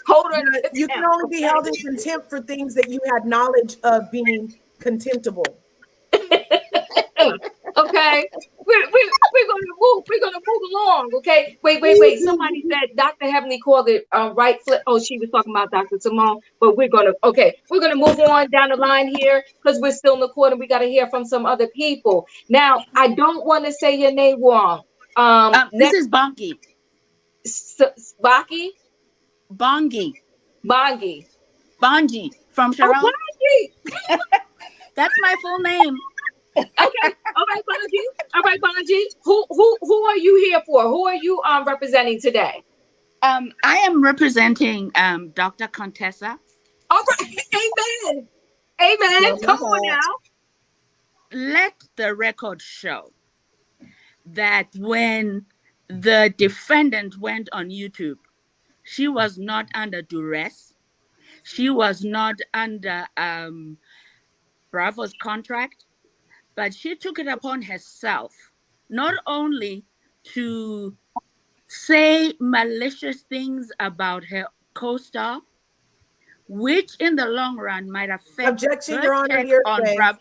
Hold her in You can contempt, only be held in contempt for things that you had knowledge of being contemptible. okay? We're gonna move along, okay? Wait. Somebody said Dr. Heavenly called it right flip. Oh, she was talking about Dr. Simone, but we're gonna move on down the line here because we're still in the court and we gotta hear from some other people. Now, I don't want to say your name wrong. This Next, is Bongi. Baki, Bongi. Bongi. Bongi from Oh, Sharon. Bongi. That's my full name. Okay. All right, Bonji. Who are you here for? Who are you representing today? I am representing Dr. Contessa. All right. Amen. Amen. Come on now. Let the record show that when the defendant went on YouTube, she was not under duress. She was not under Bravo's contract, but she took it upon herself not only to say malicious things about her co-star, which in the long run might affect Objection, her Your Honor, check on hearsay. Bravo.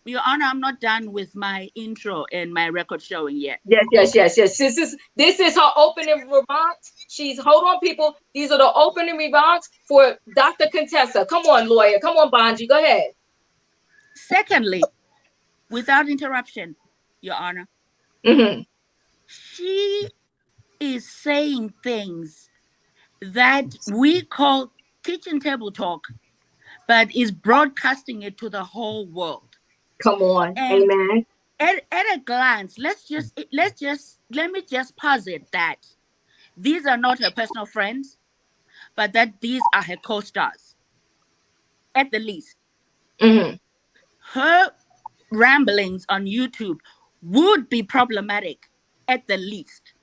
Your Honor, I'm not done with my intro and my record showing yet. Yes. This is her opening remarks. Hold on, people. These are the opening remarks for Dr. Contessa. Come on, lawyer. Come on, Bonji. Go ahead. Secondly, without interruption, Your Honor, she is saying things that we call kitchen table talk, but is broadcasting it to the whole world. Come on. And Amen. at a glance, let me just posit that these are not her personal friends, but that these are her co-stars, at the least. Her ramblings on YouTube would be problematic, at the least,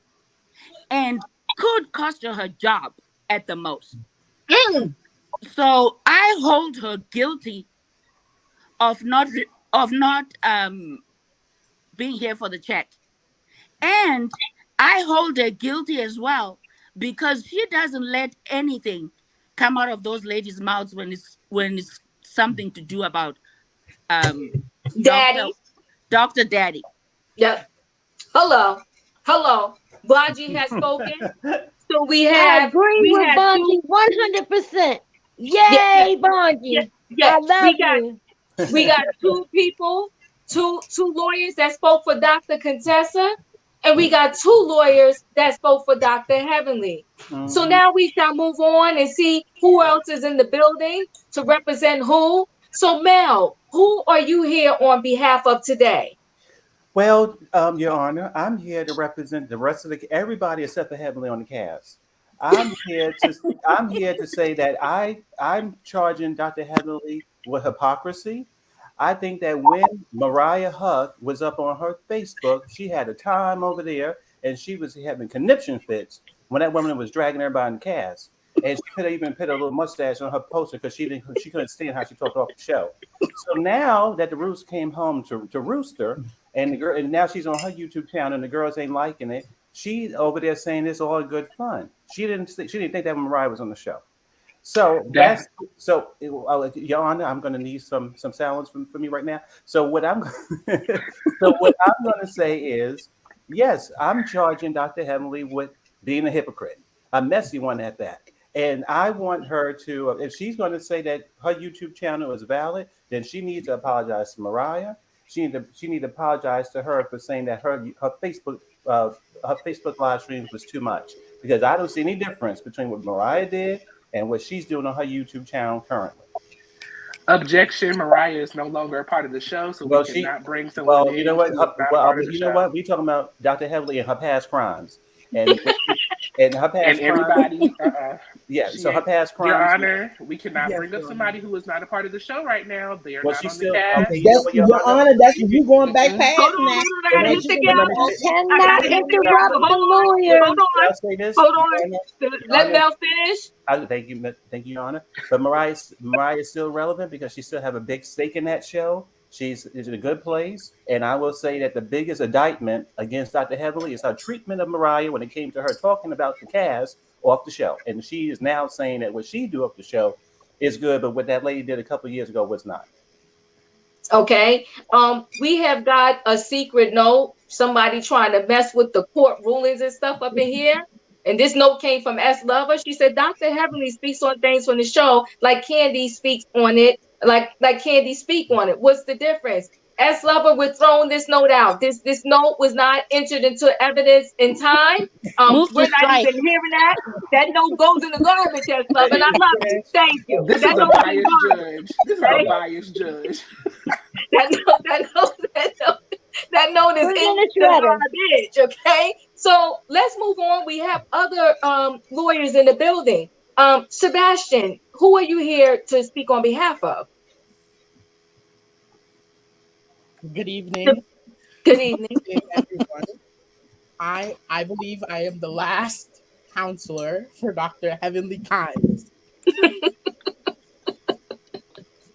and could cost her job at the most. So I hold her guilty of not being here for the check, and I hold her guilty as well because she doesn't let anything come out of those ladies' mouths when it's something to do about Doctor Daddy. Daddy. Yep. Hello. Baji has spoken. So I agree we with had Bonji two. 100%. Yeah, yeah, Yay, yeah, Bonji. yeah. I love you. We got two people, two lawyers that spoke for Dr. Contessa, and we got two lawyers that spoke for Dr. Heavenly. So Mhm. now we shall move on and see who else is in the building to represent who. So Mel, who are you here on behalf of today? Well, Your Honor, I'm here to represent the rest of the everybody except for Heavenly on the cast. I'm here to I'm here to say that I'm charging Dr. Heavenly with hypocrisy. I think that when Mariah Huck was up on her Facebook, she had a time over there and she was having conniption fits when that woman was dragging everybody in the cast. And she could have even put a little mustache on her poster because she couldn't stand how she talked off the show. So now that the Rooster came home to Rooster, and the girl, and now she's on her YouTube channel, and the girls ain't liking it. She's over there saying it's all good fun. She didn't think that when Mariah was on the show. So That Your Honor, I'm going to need some silence from me right now. So what I'm so what I'm going to say is, yes, I'm charging Dr. Heavenly with being a hypocrite, a messy one at that. And I want her to, if she's going to say that her YouTube channel is valid, then she needs to apologize to Mariah. She need to apologize to her for saying that uh, her Facebook live streams was too much, because I don't see any difference between what Mariah did and what she's doing on her YouTube channel currently. objection, Mariah is no longer a part of the show, so we Well, she, cannot bring someone well, you know in what? who is not a part of the You know show. what? We talking about Dr. Heavily and her past crimes, and and her And past crimes. everybody, Yeah, she so her ain't. past Your crimes. Honor, we cannot Yes, bring up Your Honor. somebody who is not a part of the show right now. They are Well, not she's on the still okay. cast. You know That's what, Your Your Honor? Honor. That's you going back Mm-mm. past now. I Well, gotta let hit me the well, let me gavel. You say. I cannot gotta Well, hit the interrupt gavel. the Hold lawyer. may on, I say this, hold Your on. Honor? Your Let Honor, Mel finish. thank you, Your Honor. But Mariah is still relevant because she still have a big stake in that show. Is in a good place, and I will say that the biggest indictment against Dr. Heavily is her treatment of Mariah when it came to her talking about the cast off the show, and she is now saying that what she do off the show is good, but what that lady did a couple of years ago was not. Okay. We have got a secret note. Somebody trying to mess with the court rulings and stuff up in here. And this note came from S. Lover. She said, Dr. Heavenly speaks on things from the show, like Candy speaks on it, like Candy speak on it. What's the difference? S. Lover, we're throwing this note out. This note was not entered into evidence in time. Move We're to not strike. even hearing that. That note goes in the garbage, S. Lover, and I love you. Thank you. This That is a note is in biased garbage. judge. This is a Okay? biased judge. That note is Put it in in the the shredder. garbage. Okay, so let's move on. We have other lawyers in the building. Sebastian, who are you here to speak on behalf of? Good evening. Good evening. Good evening, everyone. I believe I am the last counselor for Dr. Heavenly Kimes.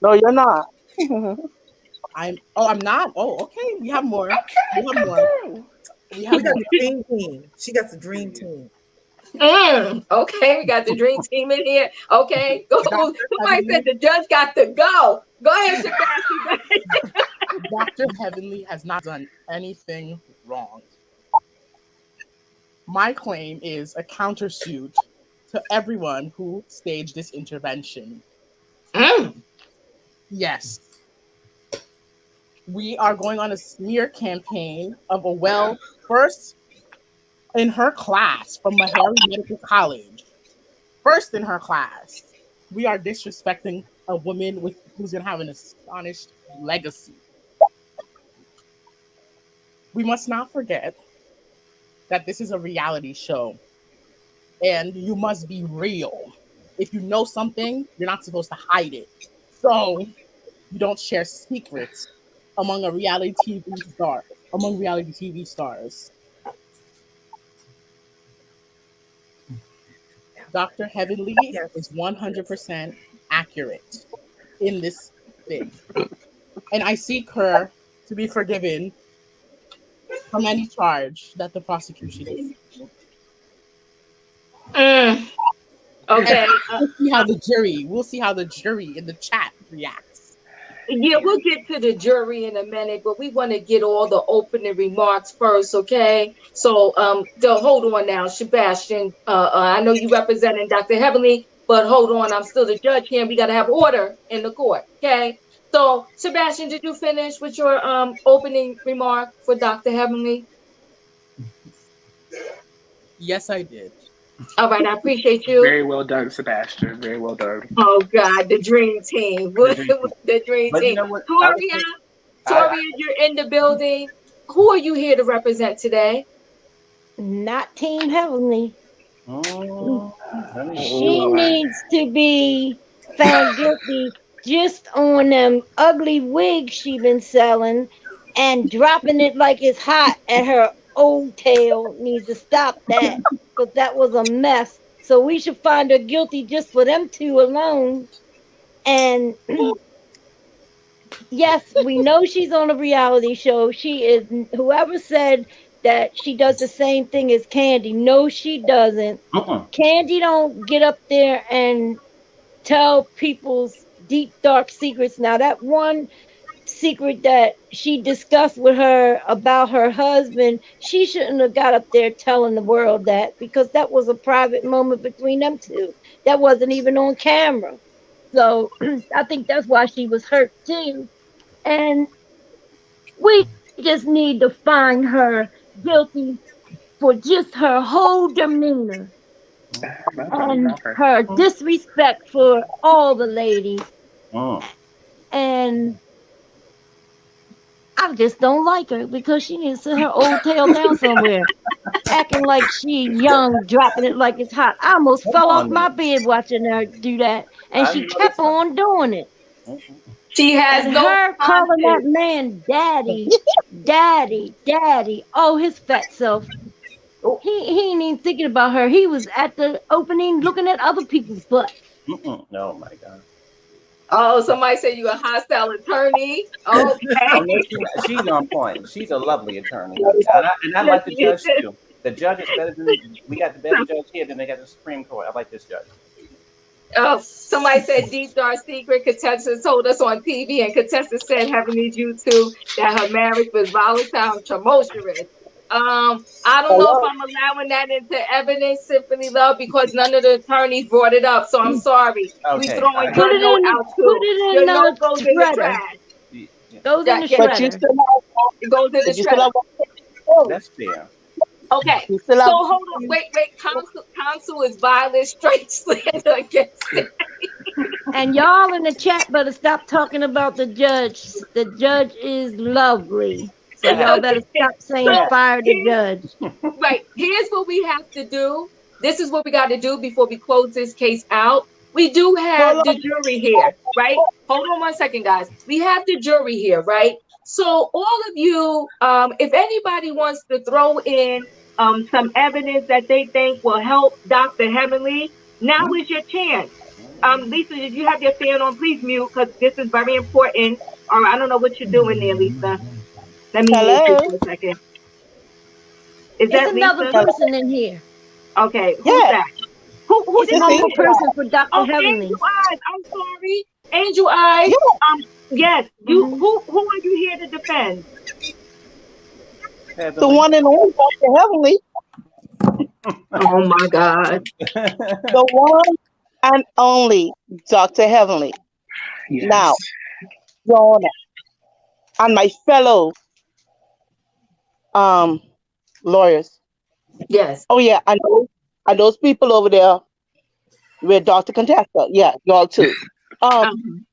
No, you're not. I'm not. Oh, okay. We have more. We have more. Okay. We We have got more. the dream team. She got the dream team. Okay, we got the dream team in here. Okay, go. Dr. Somebody said Heavenly, the judge got to go. Go ahead, Sebastian. Dr. Heavenly has not done anything wrong. My claim is a countersuit to everyone who staged this intervention. Mm. Yes, we are going on a smear campaign of first in her class from Meharry Medical College. First in her class, we are disrespecting a woman who's gonna have an astonished legacy. We must not forget that this is a reality show, and you must be real. If you know something, you're not supposed to hide it. So you don't share secrets among a reality TV star, among reality TV stars. Dr. Heavenly is Yes. 100% accurate in this thing. And I seek her to be forgiven from any charge that the prosecution is seeking. Mm. And Okay. we'll see how the jury in the chat reacts. Yeah, we'll get to the jury in a minute, but we want to get all the opening remarks first, okay? So, hold on now, Sebastian. I know you representing Dr. Heavenly, but hold on, I'm still the judge here. And we got to have order in the court, okay? So, Sebastian, did you finish with your opening remark for Dr. Heavenly? Yes, I did. All right, I appreciate you. Very well done, Sebastian. Very well done. Oh God, the dream team. The dream team. The dream But you team. know what? I would Toria, say I Toria, you're in the building. Who are you here to represent today? Not Team Heavenly. let me Oh She see. Lord. needs to be found guilty just on them ugly wigs she been selling and dropping it like it's hot at her old tail. Needs to stop that because that was a mess. So we should find her guilty just for them two alone. And yes, we know she's on a reality show. She is, whoever said that she does the same thing as Candy. No, she doesn't. Mm-mm. Candy don't get up there and tell people's deep dark secrets. Now that one secret that she discussed with her about her husband, she shouldn't have got up there telling the world that because that was a private moment between them two. That wasn't even on camera. So I think that's why she was hurt too. And we just need to find her guilty for just her whole demeanor and Not her. her disrespect for all the ladies. Mm. And I just don't like her because she needs to sit her old tail down somewhere, acting like she young, dropping it like it's hot. I almost Come fell off on my now. bed watching her do that, and I she know kept this one. on doing it. Mm-mm. She has And no her calling that conscience. man daddy, daddy, daddy. Oh, his fat self. Oh, He ain't even thinking about her. He was at the opening looking at other people's butts. mm-mm. Oh my God. Oh, somebody said you a hostile attorney. Okay. Oh no, she's on point. She's a lovely attorney, honey. And I Yes, like the yes. judge too. The judge is better than we got the better judge here than they got the Supreme Court. I like this judge. Oh, somebody said deep dark secret. Contessa told us on TV, and Contessa said having these YouTube that her marriage was volatile and tumultuous. I don't know if Hello. I'm allowing that into evidence, Symphony Love, because none of the attorneys brought it up. So I'm sorry. We Okay, throwing Put your it note in the out put too. it in Your the note goes in the shredder. trash. yeah, Goes in Yeah, the yeah, But you shredder. still have, it goes in the but you still shredder. have one. that's fair. Okay. You still So have hold on. Wait. Counsel is violent, straight slander against it. And y'all in the chat better stop talking about the judge. The judge is lovely. So y'all better Okay. stop saying So fire the here's judge. right. Here's what we have to do. This is what we got to do before we close this case out. We do hold have the on. jury here, right? Hold on one second, guys. We have the jury here, right? So all of you, if anybody wants to throw in some evidence that they think will help Dr. Heavenly, now is your chance. Lisa, if you have your fan on, please mute because this is very important. Or I don't know what you're doing there, Lisa. Let me mute you Hello. for a second. Is It's that another Lisa? Hello. person in here. Okay, who's Yes, that? Who It's did it's you one more say? Angel. person for Dr. Oh, Heavenly. Angel Eyes. I'm sorry, Angel Eyes. Yeah, Yes. You Hmm. who are you here to defend? the Heavenly. one and only Dr. Heavenly, Oh my God. the one and only Dr. Heavenly. Now, Yes. Your Honor, and my fellow um lawyers. Yes. Oh yeah, and those people over there with Dr. Contessa. Yeah, y'all too. Um, Um,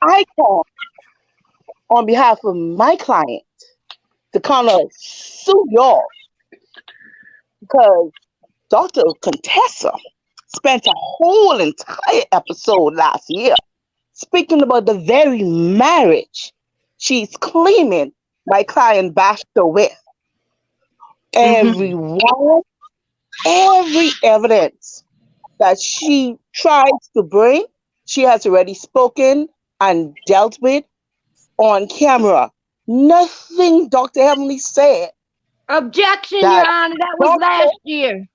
I call on behalf of my client to kind of sue y'all because Dr. Contessa spent a whole entire episode last year speaking about the very marriage she's claiming my client bashed her with. mhm. Everyone, every evidence that she tries to bring, she has already spoken and dealt with on camera. Nothing Dr. Heavenly said Objection, Your that Honor. That was Dr. last year.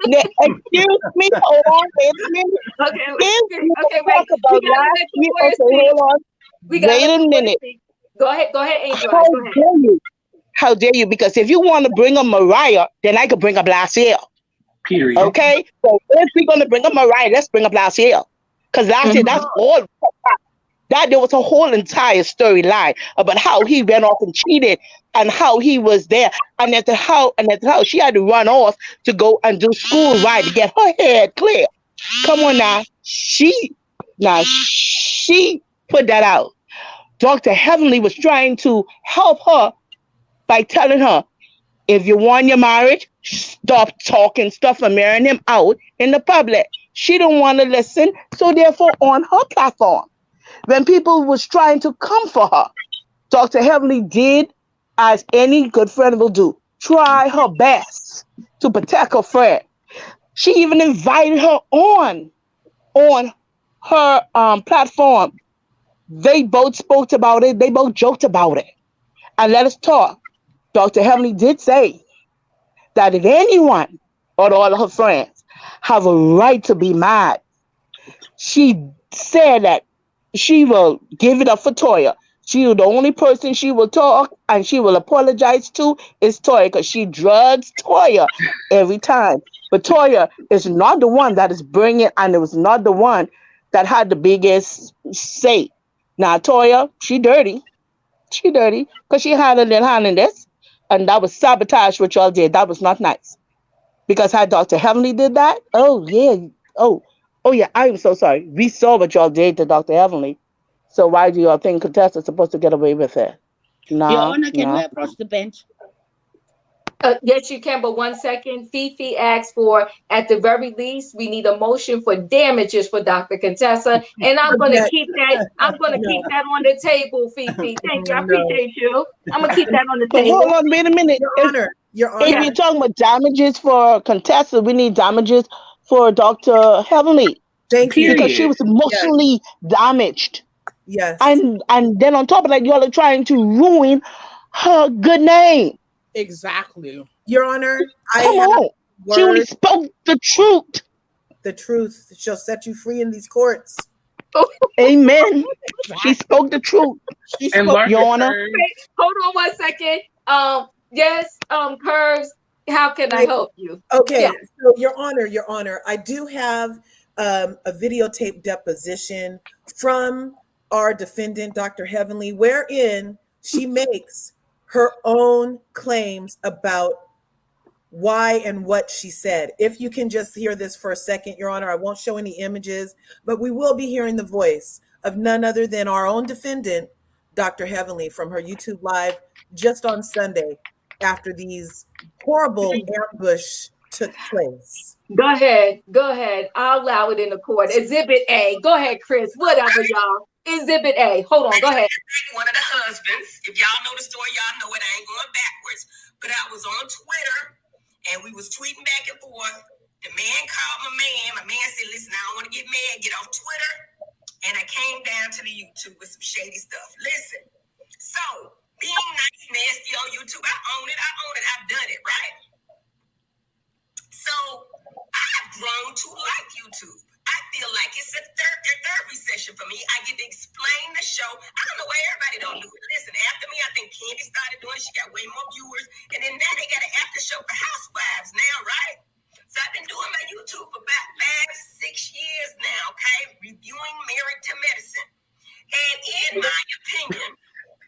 Excuse me, hold on, wait a minute. Okay, If you okay, talk wait. We about gotta last let the year, boys okay, speak. hold on. We gotta Wait let a the boys minute. speak. Go ahead, Angel How Eyes. Go ahead. dare you? How dare you? Because if you want to bring up Mariah, then I could bring up last year. Period. Okay? So if we're gonna bring up Mariah, let's bring up last year. Because last year that's all that there was a whole entire storyline about how he went off and cheated and how he was there and at the how she had to run off to go and do school right to get her head clear. Come on now, she put that out. Dr. Heavenly was trying to help her by telling her, if you want your marriage, stop talking stuff and marrying him out in the public. She didn't want to listen, so therefore on her platform, when people was trying to come for her, Dr. Heavenly did as any good friend will do, try her best to protect her friend. She even invited her on her platform. They both spoke about it. They both joked about it. And let us talk. Dr. Heavenly did say that if anyone or all of her friends have a right to be mad, she said that she will give it up for Toya. She the only person she will talk and she will apologize to is Toya because she drugs Toya every time. But Toya is not the one that is bringing, and it was not the one that had the biggest say. Now Toya, she dirty because she had a little hand in this, and that was sabotage what y'all did. That was not nice. Because had Dr. Heavenly did that, oh yeah, oh, oh yeah, I am so sorry. We saw what y'all did to Dr. Heavenly. So why do y'all think Contessa's supposed to get away with it? Your No, Honor, can we no. approach the bench? Yes, you can, but 1 second. Fifi asked for, at the very least, we need a motion for damages for Dr. Contessa, and I'm gonna Object. keep that. I'm gonna No, keep that on the table, Fifi. Thank you. I no. appreciate you. I'm gonna keep that on the But hold table. on, wait a minute. Your Honor, Your If Honor. you're talking about damages for Contessa, we need damages for Dr. Heavenly Thank you. because she Period. was Yes, emotionally damaged. yes. And then on top of that, y'all are trying to ruin her good name. Exactly. Your Honor, I Come have on. She only word. spoke the truth. The truth shall set you free in these courts. Amen. She Exactly. spoke the truth, She And spoke. learn Your your Honor. Wait, curves. hold on 1 second. Yes, Curves. How can I help you? Yeah. Okay, so Your Honor, I do have a videotape deposition from our defendant, Dr. Heavenly, wherein she makes her own claims about why and what she said. If you can just hear this for a second, Your Honor, I won't show any images, but we will be hearing the voice of none other than our own defendant, Dr. Heavenly, from her YouTube live just on Sunday after these horrible ambush took place. Go ahead. Go ahead. I'll allow it in the court. Exhibit A. Go ahead, Chris. Whatever, y'all. Exhibit A. Hold on. Go ahead. One of the husbands. If y'all know the story, y'all know it. I ain't going backwards. But I was on Twitter and we was tweeting back and forth. The man called my man. My man said, listen, I don't want to get mad. Get off Twitter. And I came down to the YouTube with some shady stuff. Listen. So, being nice, nasty on YouTube, I own it. I've done it, right? So, I've grown to like YouTube. I feel like it's a therapy session for me. I get to explain the show. I don't know why everybody don't do it. Listen, after me, I think Candy started doing it. She got way more viewers. And then now they got an after show for housewives now, right? So I've been doing my YouTube for about 5-6 years now, okay? Reviewing Married to Medicine. And in my opinion,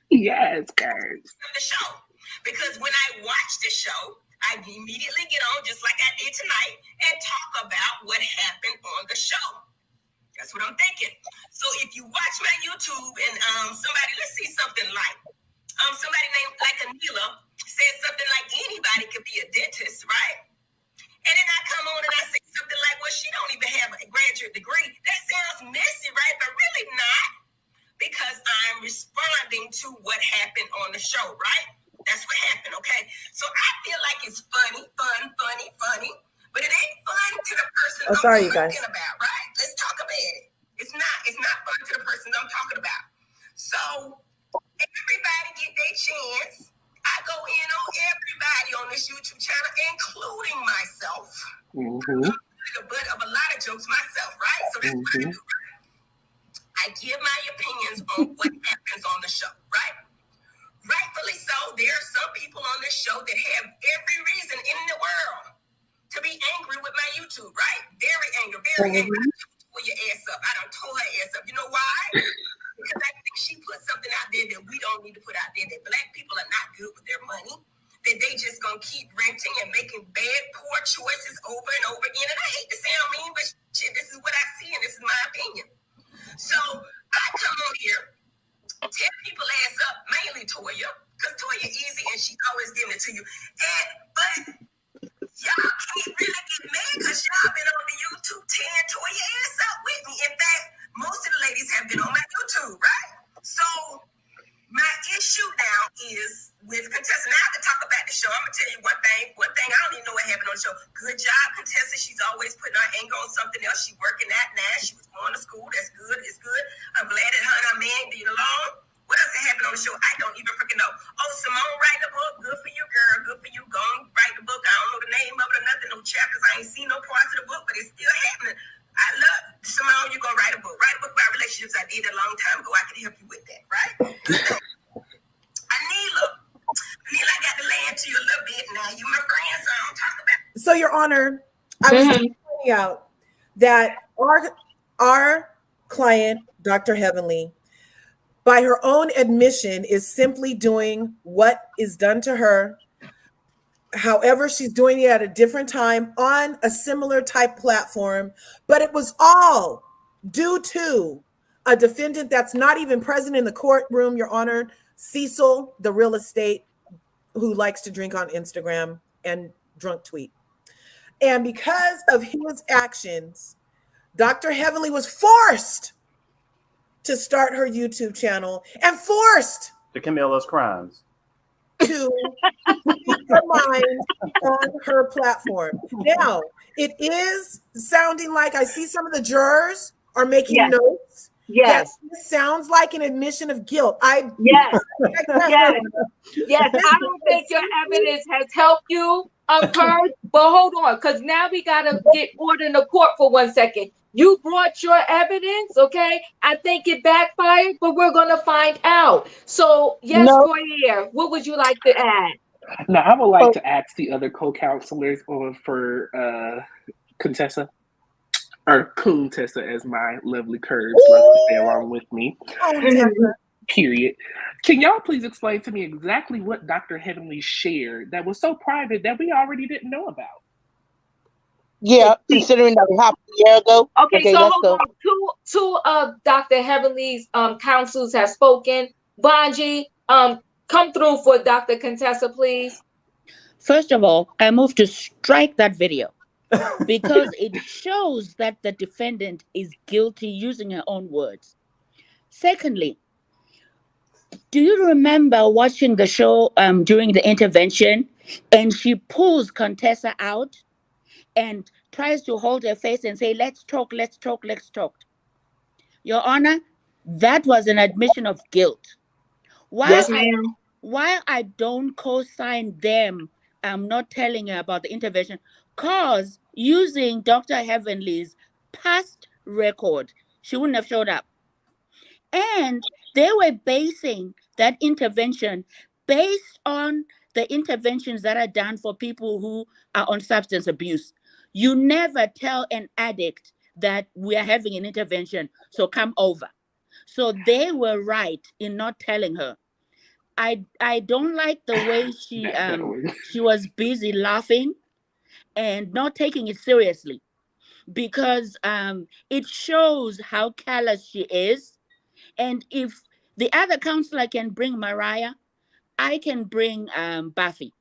Yes, curves. the show. Because when I watch the show, I immediately get on, just like I did tonight, and talk about what happened on the show. That's what I'm thinking. So if you watch my YouTube and somebody, let's see something like, somebody named like Anila said something like anybody could be a dentist, right? And then I come on and I say something like, well, she don't even have a graduate degree. That sounds messy, right? But really not, because I'm responding to what happened on the show, right? That's what happened, okay? So I feel like it's funny, but it ain't fun to the person Oh, I'm sorry, you guys. talking about, right? Let's talk about it. It's not fun to the person I'm talking about. So everybody get their chance. I go in on everybody on this YouTube channel, including myself. the butt of a lot of jokes myself, right? So that's what I do. I give my opinions on what happens on the show, right? Rightfully so, there are some people on this show that have every reason in the world to be angry with my YouTube, right? Very angry, very angry. I tore your ass up. I done tore her ass up. You know why? Because I think she put something out there that we don't need to put out there, that black people are not good with their money, that they just gonna keep renting and making bad, poor choices over and over again. And I hate to sound mean, but shit, this is what I see and this is my opinion. So I come on here, tear people ass up, mainly Toya, because Toya easy and she always giving it to you. But y'all can't really get mad because y'all been on the YouTube tearing Toya ass up with me. In fact, most of the ladies have been on my YouTube, right? So my issue now is with Contessa. Now I can talk about the show. I'm gonna tell you one thing. I don't even know what happened on the show. Good job, Contessa. She's always putting her anger on something else. She's working at now. She was going to school. That's good. It's good. I'm glad that her and her man being alone. What else happened on the show? I don't even freaking know. Oh, Simone writing a book. Good for you, girl. Good for you. Go and write the book. I don't know the name of it or nothing. No chapters. I ain't seen no parts of the book, but it's still happening. I love Simone. You're gonna write a book. Write a book about relationships. I did that a long time ago. I can help you with that, right? Anila, I got to land to you a little bit now. You my friend, so I don't talk about it. So, Your Honor, I was pointing out that our client, Dr. Heavenly, by her own admission, is simply doing what is done to her. However, she's doing it at a different time on a similar type platform, but it was all due to a defendant that's not even present in the courtroom, Your Honor, Cecil, the real estate, who likes to drink on Instagram and drunk tweet. And because of his actions, Dr. Heavenly was forced to start her YouTube channel and forced to commit those crimes, to speak her mind on her platform. Now, it is sounding like I see some of the jurors are making notes. Yes. That sounds like an admission of guilt. Yes. I don't think your evidence has helped you, Kurt. But hold on, because now we gotta get order in the court for 1 second. You brought your evidence, okay? I think it backfired, but we're gonna find out. So yes, Goyer, what would you like to add? Now I would like to ask the other co-counselors for Contessa. Or Contessa, as my lovely curves like to say along with me. Period. Can y'all please explain to me exactly what Dr. Heavenly shared that was so private that we already didn't know about? Yeah, considering that it happened a year ago. Okay, so hold on. Two of Dr. Heavenly's counsels have spoken. Bonji, come through for Dr. Contessa, please. First of all, I move to strike that video. Because it shows that the defendant is guilty using her own words. Secondly, do you remember watching the show during the intervention and she pulls Contessa out and tries to hold her face and say, let's talk. Your Honor, that was an admission of guilt. Yes, ma'am. Why I don't co-sign them, I'm not telling her about the intervention, cause using Dr. Heavenly's past record, she wouldn't have showed up. And they were basing that intervention based on the interventions that are done for people who are on substance abuse. You never tell an addict that we are having an intervention, so come over. So they were right in not telling her. I don't like the way she was busy laughing and not taking it seriously, because it shows how callous she is. And if the other counselor can bring Mariah, I can bring Buffy.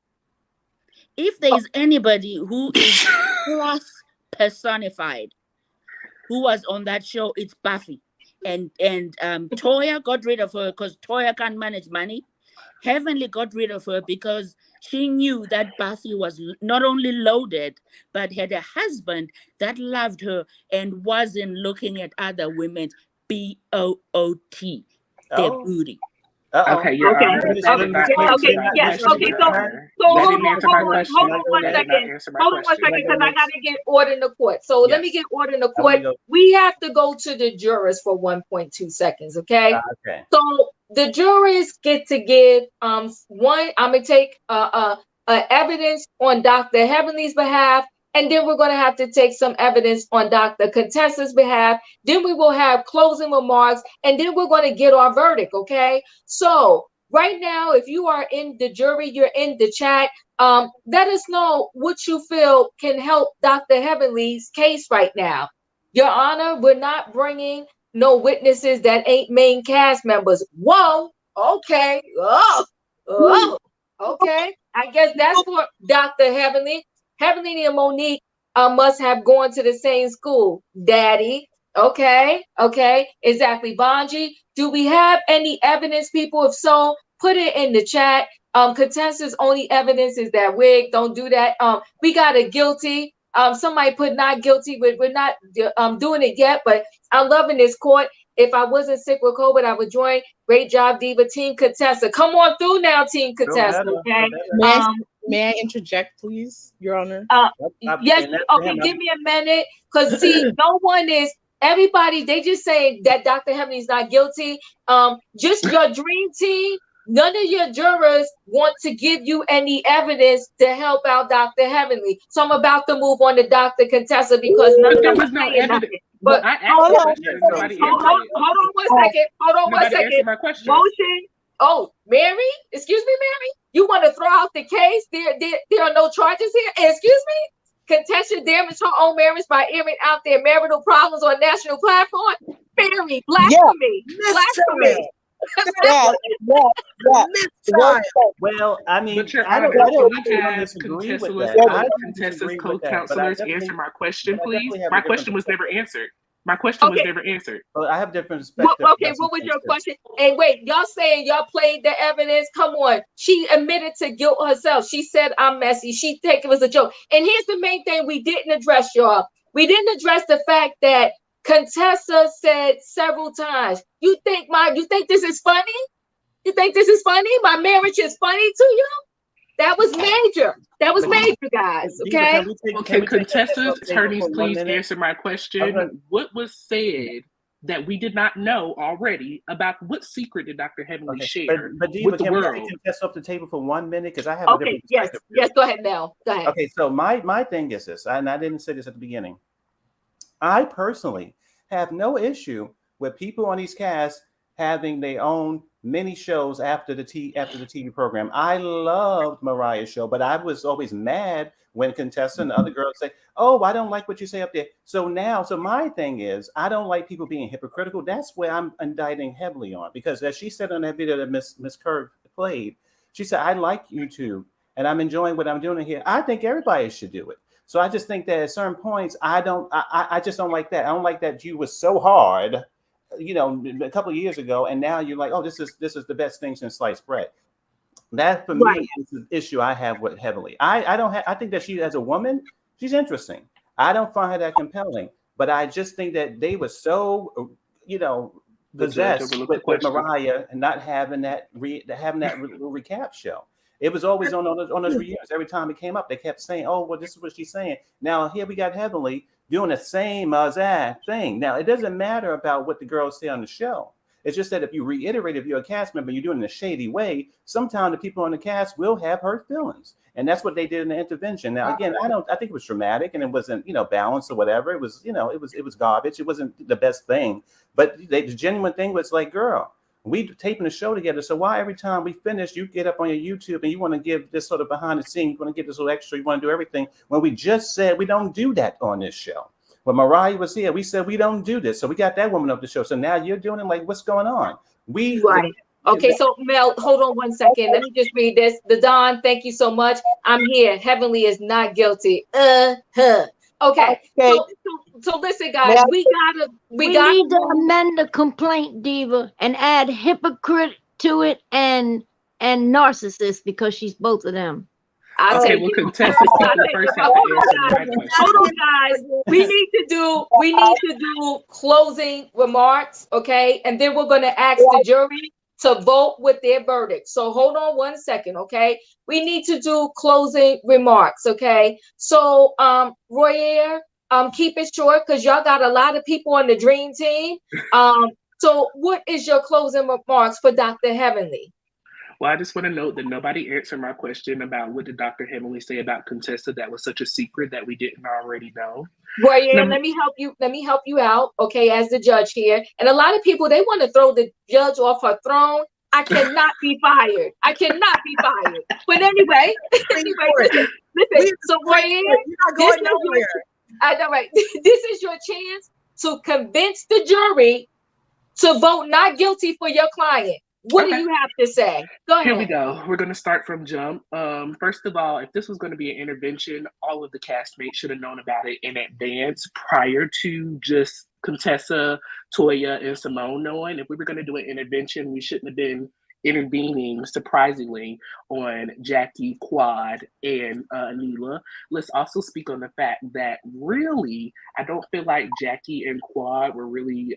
If there is anybody who is plus personified who was on that show, it's Buffy. And Toya got rid of her because Toya can't manage money. Heavenly got rid of her because she knew that Buffy was not only loaded, but had a husband that loved her and wasn't looking at other women's BOOT, their booty. Okay, Your Okay. Honor, Okay. that did not answer Okay. my Yes. question, Okay. Your So Honor. That hold didn't on. answer my Hold question. on one That did not second. answer my Hold on one question. second, because I gotta get order in the court. So let me Yes. get order in the I want court. to go. We have to go to the jurors for 1.2 seconds. Okay. Okay. So the jurors get to give one. I'm gonna take evidence on Dr. Heavenly's behalf, and then we're gonna have to take some evidence on Dr. Contessa's behalf. Then we will have closing remarks, and then we're gonna get our verdict. Okay. So right now, if you are in the jury, you're in the chat. Let us know what you feel can help Dr. Heavenly's case right now. Your Honor, we're not bringing no witnesses that ain't main cast members. Whoa, okay. Oh, okay. I guess that's for Dr. Heavenly. Heavenly and Monique must have gone to the same school. Daddy. Okay. Exactly. Bonji, do we have any evidence, people? If so, put it in the chat. Contessa's only evidence is that wig. Don't do that. We got a guilty. Somebody put not guilty, but we're not doing it yet. But I'm loving this court. If I wasn't sick with COVID, I would join. Great job, Diva. Team Contessa. Come on through now, Team Contessa. Okay. May I interject, please, Your Honor? Yes. Okay. Give me a minute, because see, no one is. Everybody, they just saying that Dr. Heavenly is not guilty. Just your dream team. None of your jurors want to give you any evidence to help out Dr. Heavenly. So I'm about to move on to Dr. Contessa, because none But of there them are was no saying evidence. nothing. Well, But I asked the question and nobody answered it. hold on one second. Hold on one Nobody second. answered my question. Motion. Oh, Mary? Excuse me, Mary? You want to throw out the case? There are no charges here? Excuse me? Contestant damaged her own marriage by airing out their marital problems on national platform? Mary, blasphemy. Blasphemy. Yeah. Well, I mean, But Your I don't, Honor, I don't, can I we don't have disagree with Contessa's that. I don't Contessa's disagree with that, but I co-counselors definitely, answer my question, but I please? definitely have a My different question was perspective. never answered. My question was Okay. never answered. Well, I have a different perspective. Okay, what was your question? And wait, y'all saying y'all played the evidence? Come on. She admitted to guilt herself. She said, I'm messy. She think it was a joke. And here's the main thing we didn't address, y'all. We didn't address the fact that Contessa said several times, you think this is funny? You think this is funny? My marriage is funny to you? That was major. That was major, guys. Okay. Can Contessa's attorneys please answer my question? What was said that we did not know already about what secret did Dr. Heavenly share But Diva, with the can we world? take Contessa off the table for 1 minute? Because I have a different perspective. Yes, go ahead, Mel. Go ahead. Okay, so my thing is this, and I didn't say this at the beginning. I personally have no issue with people on these casts having their own mini shows after the TV program. I loved Mariah's show, but I was always mad when Contessa and the other girls say, "Oh, I don't like what you say up there." So my thing is, I don't like people being hypocritical. That's where I'm indicting heavily on, because as she said on that video that Miss Kirk played, she said, "I like YouTube and I'm enjoying what I'm doing here." I think everybody should do it. So I just think that at certain points, I just don't like that. I don't like that you was so hard, a couple of years ago, and now you're like, oh, this is the best thing since sliced bread. That for me is the issue I have with Heavenly. I think that she, as a woman, she's interesting. I don't find her that compelling, but I just think that they were so, possessed with Mariah and not having that recap show. It was always on those reunions. Every time it came up, they kept saying, "Oh, well, this is what she's saying." Now here we got Heavenly doing the same exact thing. Now it doesn't matter about what the girls say on the show. It's just that if you reiterate, if you're a cast member, you're doing it in a shady way. Sometimes the people on the cast will have hurt feelings, and that's what they did in the intervention. Now again, I think it was traumatic and it wasn't balanced or whatever. It was it was garbage. It wasn't the best thing, but the genuine thing was like, girl, we taping a show together. So why every time we finish, you get up on your YouTube and you want to give this sort of behind the scenes, you want to give this little extra, you want to do everything, when we just said we don't do that on this show. When Mariah was here, we said we don't do this. So we got that woman up the show. So now you're doing it. Like, what's going on? Okay, so Mel, hold on 1 second. Let me just read this. The Don, thank you so much. I'm here. Heavenly is not guilty. Okay. So listen, guys, we need to amend the complaint, Diva, and add hypocrite to it and narcissist, because she's both of them. Okay, well, Contessa's people first have to answer my question. Hold on, guys. We need to do closing remarks, okay? And then we're gonna ask the jury to vote with their verdict. So hold on one second, okay? We need to do closing remarks, okay? So Royer, keep it short because y'all got a lot of people on the dream team. So what is your closing remarks for Dr. Heavenly? Well, I just want to note that nobody answered my question about what did Dr. Heavenly say about Contessa that was such a secret that we didn't already know. Royer, Num- let me help you. Let me help you out, okay? As the judge here, and a lot of people they want to throw the judge off her throne. I cannot be fired. I cannot be fired. But anyway, Supreme anyway, Court. listen. We the So Supreme Royer, Court. You're not this going is your. nowhere. I know, right? This is your chance to convince the jury to vote not guilty for your client. What do okay. you have to say? Go Here we ahead. go. We're going to start from jump. First of all, if this was going to be an intervention, all of the castmates should have known about it in advance prior to just Contessa, Toya, and Simone knowing. If we were going to do an intervention, we shouldn't have been intervening surprisingly on Jackie, Quad, and Anila. Let's also speak on the fact that really, I don't feel like Jackie and Quad were really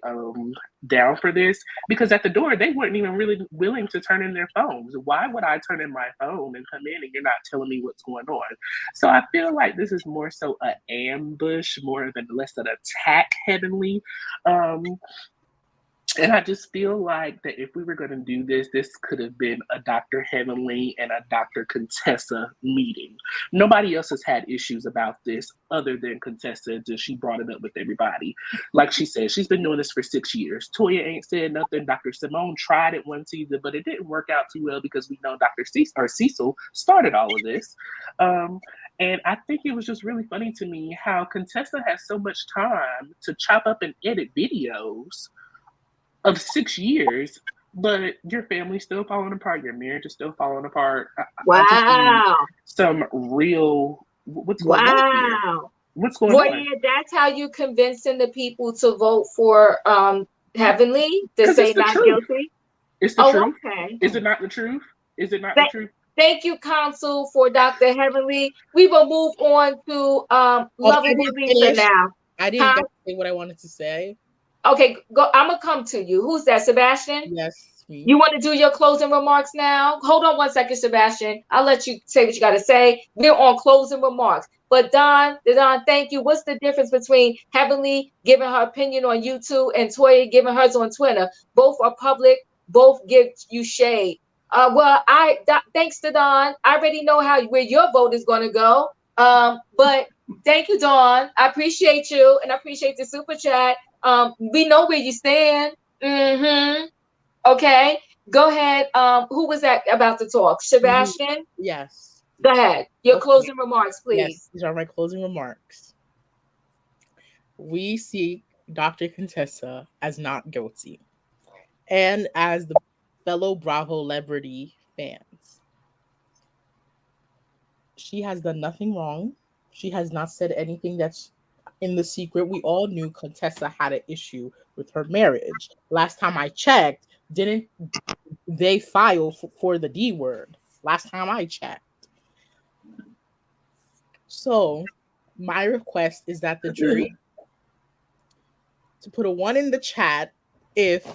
down for this because at the door they weren't even really willing to turn in their phones. Why would I turn in my phone and come in and you're not telling me what's going on? So I feel like this is more so an ambush, more than less an attack, Heavenly. And I just feel like that if we were going to do this, this could have been a Dr. Heavenly and a Dr. Contessa meeting. Nobody else has had issues about this other than Contessa until she brought it up with everybody. Like she said, she's been doing this for 6 years. Toya ain't said nothing. Dr. Simone tried it one season, but it didn't work out too well because we know Dr. Cecil started all of this. And I think it was just really funny to me how Contessa has so much time to chop up and edit videos of 6 years, but your family's still falling apart, your marriage is still falling apart. I just need Wow. some real what's going on here? Wow. What's going Royer, on? that's how you convincing the people to vote for Heavenly to Because it's say the not truth. guilty? It's the Oh, truth. okay. Is it not the truth? Is it not the truth? Thank you, counsel, for Dr. Heavenly. We will move on to I lovable didn't Lisa finish. now. I didn't Huh? get to say what I wanted to say. Okay, go. I'm gonna come to you. Who's that, Sebastian? Yes, me. You want to do your closing remarks now? Hold on one second, Sebastian. I'll let you say what you got to say. We're on closing remarks. But Don, thank you. What's the difference between Heavenly giving her opinion on YouTube and Toya giving hers on Twitter? Both are public. Both give you shade. Thanks to Don. I already know where your vote is going to go. But thank you, Dawn. I appreciate you and I appreciate the super chat. We know where you stand. Mm-hmm. Okay, go ahead. Who was that about to talk? Sebastian? Yes. Go ahead. Your Okay. closing remarks, please. Yes, these are my closing remarks. We see Dr. Contessa as not guilty. And as the fellow Bravo celebrity fans, she has done nothing wrong. She has not said anything that's in the secret. We all knew Contessa had an issue with her marriage. Last time I checked, didn't they file for the D word? Last time I checked. So, my request is that the jury to put a 1 in the chat if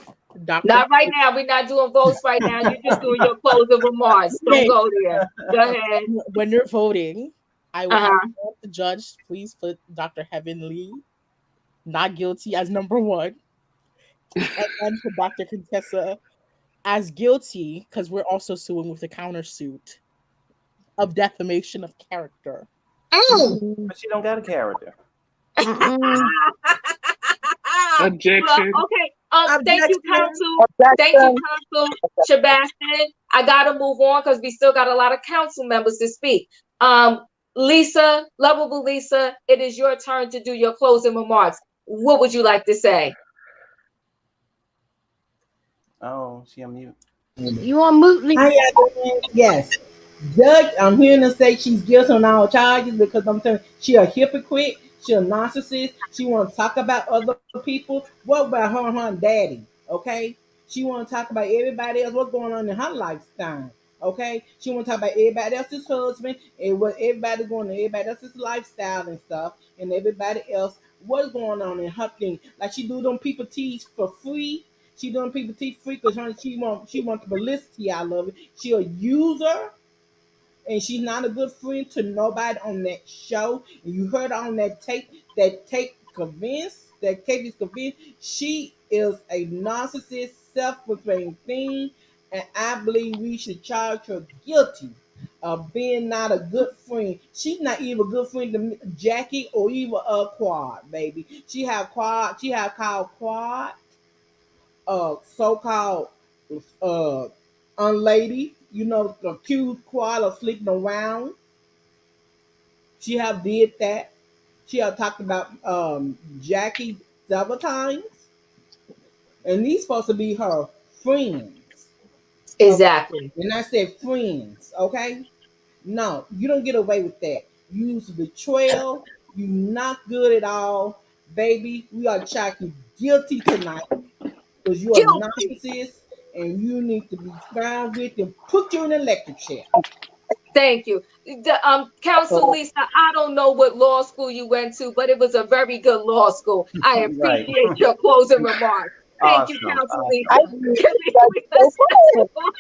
Dr. Not right now. We're not doing votes right now. You're just doing your closing remarks. Don't go there. Go ahead. When you're voting, I Uh-huh. want the judge please put Dr. Heavenly not guilty as number 1, and then for Dr. Contessa as guilty because we're also suing with a countersuit of defamation of character. But she don't got a character. Objection. Well, okay. Thank you, counsel. Objection. Thank you, counsel. Sebastian, I gotta move on because we still got a lot of council members to speak. Lisa, lovable Lisa, it is your turn to do your closing remarks. What would you like to say? Oh, she on mute. You on mute, Lisa? How y'all doing? Yes. Judge, I'm hearing her say she's guilty on all charges because I'm telling you, she a hypocrite, she a narcissist, she want to talk about other people. What about her and her daddy? Okay? She want to talk about everybody else, what's going on in her lifestyle. Okay? She want to talk about everybody else's husband and what everybody going on, everybody else's lifestyle and stuff, and everybody else, what's going on in her thing. Like she do them people tease for free She doing people teeth free because she want the publicity out of it. She a user and she's not a good friend to nobody on that show. And you heard on that tape is convinced she is a narcissist, self-proclaimed thing, and I believe we should charge her guilty of being not a good friend. She's not even a good friend to Jackie or even a Quad, baby. She have called Quad, so-called uh unlady, the accused Quad of sleeping around. She have did that. She have talked about Jackie several times, and these supposed to be her friends. Okay, Exactly. and I said friends. Okay, no, you don't get away with that. You use betrayal. You not good at all, baby. We are charging you guilty tonight because you are a Guilty. narcissist, and you need to be found with and put you in an electric chair. Thank you. Counsel Lisa, I don't know what law school you went to, but it was a very good law school. I Right. appreciate your closing remarks. Thank you, Awesome. Counsel I Lisa. Awesome. agree. That's Let's, so let's fun. move on.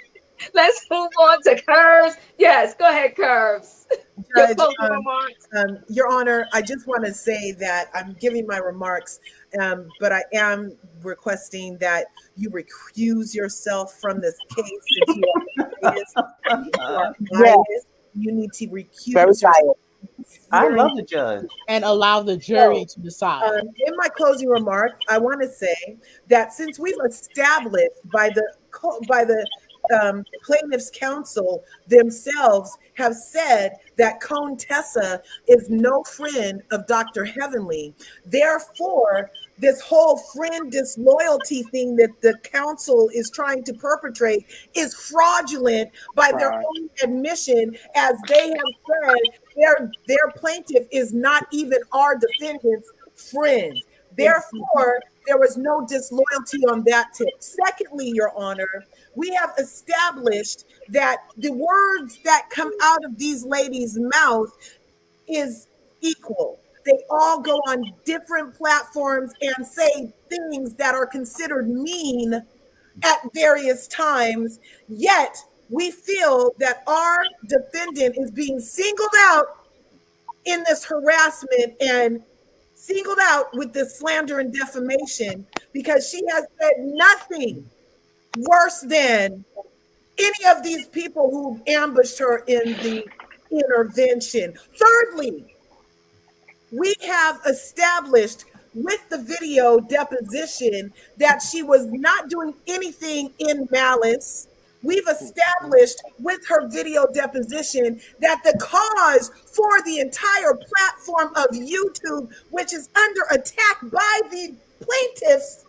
Let's move on to Curves. Yes, go ahead, Curves. Your Judge, closing remarks. Your Honor, I just want to say that I'm giving my remarks, but I am requesting that you recuse yourself from this case since you are biased. You are Yeah, biased. You need to very recuse yourself biased. from this I hearing. love the judge. And allow the So, jury to decide. in my closing remarks, I want to say that since we've established by the plaintiffs' counsel themselves have said that Contessa is no friend of Dr. Heavenly, therefore this whole friend disloyalty thing that the council is trying to perpetrate is fraudulent by their Right. own admission, as they have said their plaintiff is not even our defendant's friend. Therefore, there was no disloyalty on that tip. Secondly, Your Honor, we have established that the words that come out of these ladies' mouth is equal. They all go on different platforms and say things that are considered mean at various times, yet we feel that our defendant is being singled out in this harassment and singled out with this slander and defamation because she has said nothing worse than any of these people who ambushed her in the intervention. Thirdly, we have established with the video deposition that she was not doing anything in malice. We've established with her video deposition that the cause for the entire platform of YouTube, which is under attack by the plaintiffs,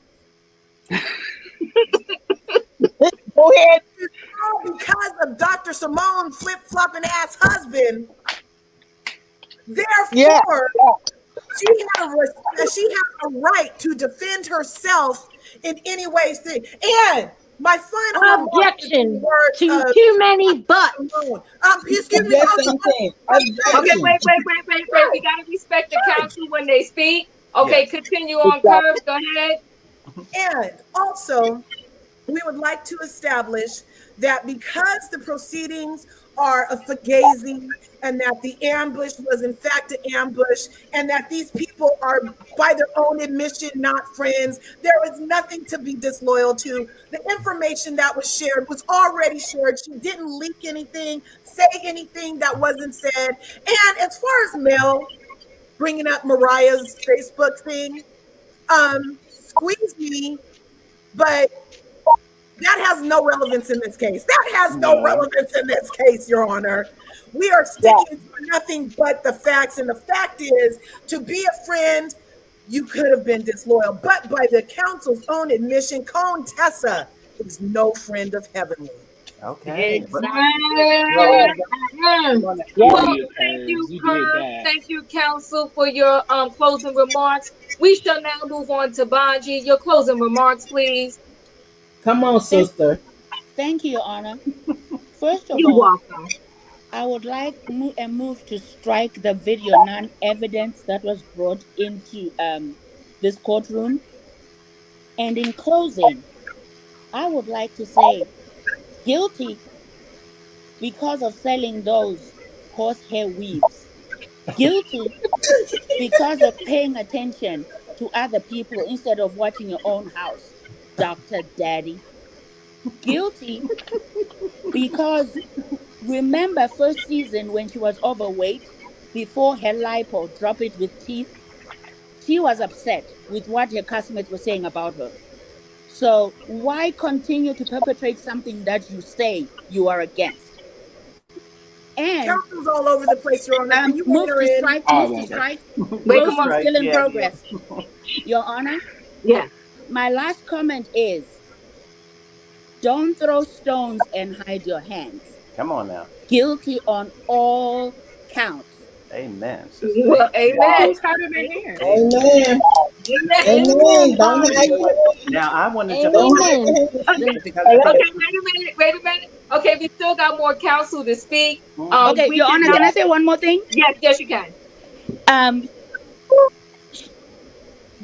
Go ahead. is all because of Dr. Simone flip flopping ass husband. Yeah, Therefore, yeah, she had a right to defend herself in any way. And my final remark is in the Objection words to of too many butts. Simone. Excuse me, Yes, also, I'm saying Okay, objection. wait. We gotta respect the counsel when they speak. Okay, Yes. continue on exactly. Curves. Go ahead. and also we would like to establish that because the proceedings are a fugazi and that the ambush was in fact an ambush and that these people are by their own admission not friends, there is nothing to be disloyal to. The information that was shared was already shared. She didn't leak anything, say anything that wasn't said. And as far as Mel bringing up Mariah's Facebook thing, squeeze me, but that has no relevance in this case. That has no No. relevance in this case, Your Honor. We are Yeah. sticking to nothing but the facts. And the fact is, to be a friend, you could have been disloyal. But by the counsel's own admission, Contessa is no friend of Heavenly. Okay. But Exactly. well, Mm. On that Yeah. Well, period thank you, curves, you did Curve. that. Thank you, counsel, for your closing remarks. We shall now move on to Baji. Your closing remarks, please. Come on, Thank, sister. thank you, Your Honor. First of You're all, welcome. I would like a move to strike the video non-evidence that was brought into this courtroom. And in closing, I would like to say guilty because of selling those horsehair weaves. Guilty because of paying attention to other people instead of watching your own house, Dr. Daddy. Guilty because remember first season when she was overweight before her lipo drop it with teeth? She was upset with what her customers were saying about her. So why continue to perpetrate something that you say you are against? And Council's all over the place, Your Honor. Can you rein move her to in? strike, move All to over. strike. Wait, come Move on. Closing strike. still in Yeah, yeah. progress. Your Honor, Yes. my last comment is don't throw stones and hide your hands. Come on now. Guilty on all counts. Amen, sister. Well, Amen. amen. Who's hiding their hand? Amen. Amen. Amen. Amen. Amen, Don't hide You know Barbara. what? your hand. Now I want to jump. Don't hide Amen, your hand. Okay. sister. Because I think. Okay. Wait a minute. Wait a minute. Okay. We still got more counsel to speak. Mhm. Okay, We Your did Honor, not. can I say one more thing? Yes. Yes, you can. Um,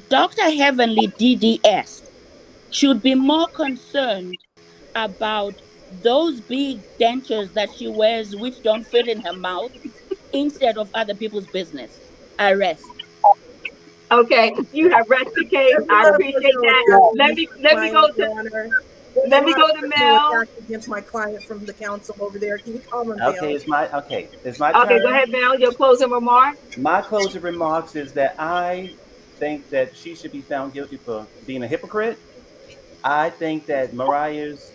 Dr. Heavenly DDS should be more concerned about those big dentures that she wears which don't fit in her mouth instead of other people's business. I rest. Okay. You have rest the case. There's I not a appreciate personal that. attack Let against me my let me go client, to Your Honor. There's let a me lot go of to personal Mel. attacks against my client from the council over there. Can you calm him Okay, down? it's my Okay. Go turn. ahead, Mel. Your closing remark. My closing remarks is that I think that she should be found guilty for being a hypocrite. I think that Mariah's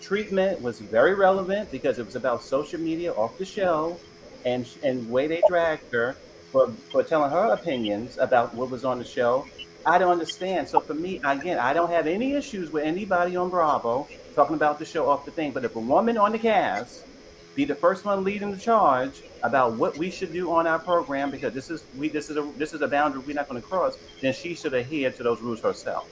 treatment was very relevant because it was about social media off the show, and the way they dragged her for telling her opinions about what was on the show. I don't understand. So for me, again, I don't have any issues with anybody on Bravo talking about the show off the thing. But if a woman on the cast be the first one leading the charge about what we should do on our program, because this is a boundary we're not going to cross, then she should adhere to those rules herself.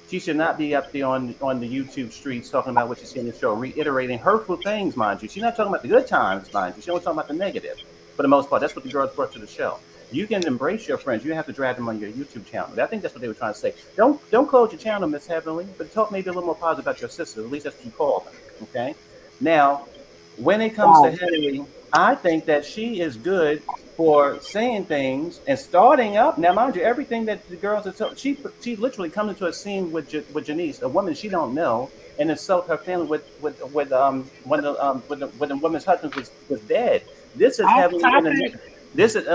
She should not be up there on the YouTube streets talking about what she's seeing in the show, reiterating hurtful things, mind you. She's not talking about the good times, mind you. She's only talking about the negative. For the most part, that's what the girls brought to the show. You can embrace your friends. You don't have to drag them on your YouTube channel. I think that's what they were trying to say. Don't close your channel, Miss Heavenly, but talk maybe a little more positive about your sister. At least that's what you call them. Okay. Now, when it comes to Wow. Henry, I think that she is good for saying things and starting up. Now, mind you, everything that the girls are told, she literally comes into a scene with Janice, a woman she don't know, and insult her family with when the woman's husband was dead. This is Off heavily in the. topic. This That's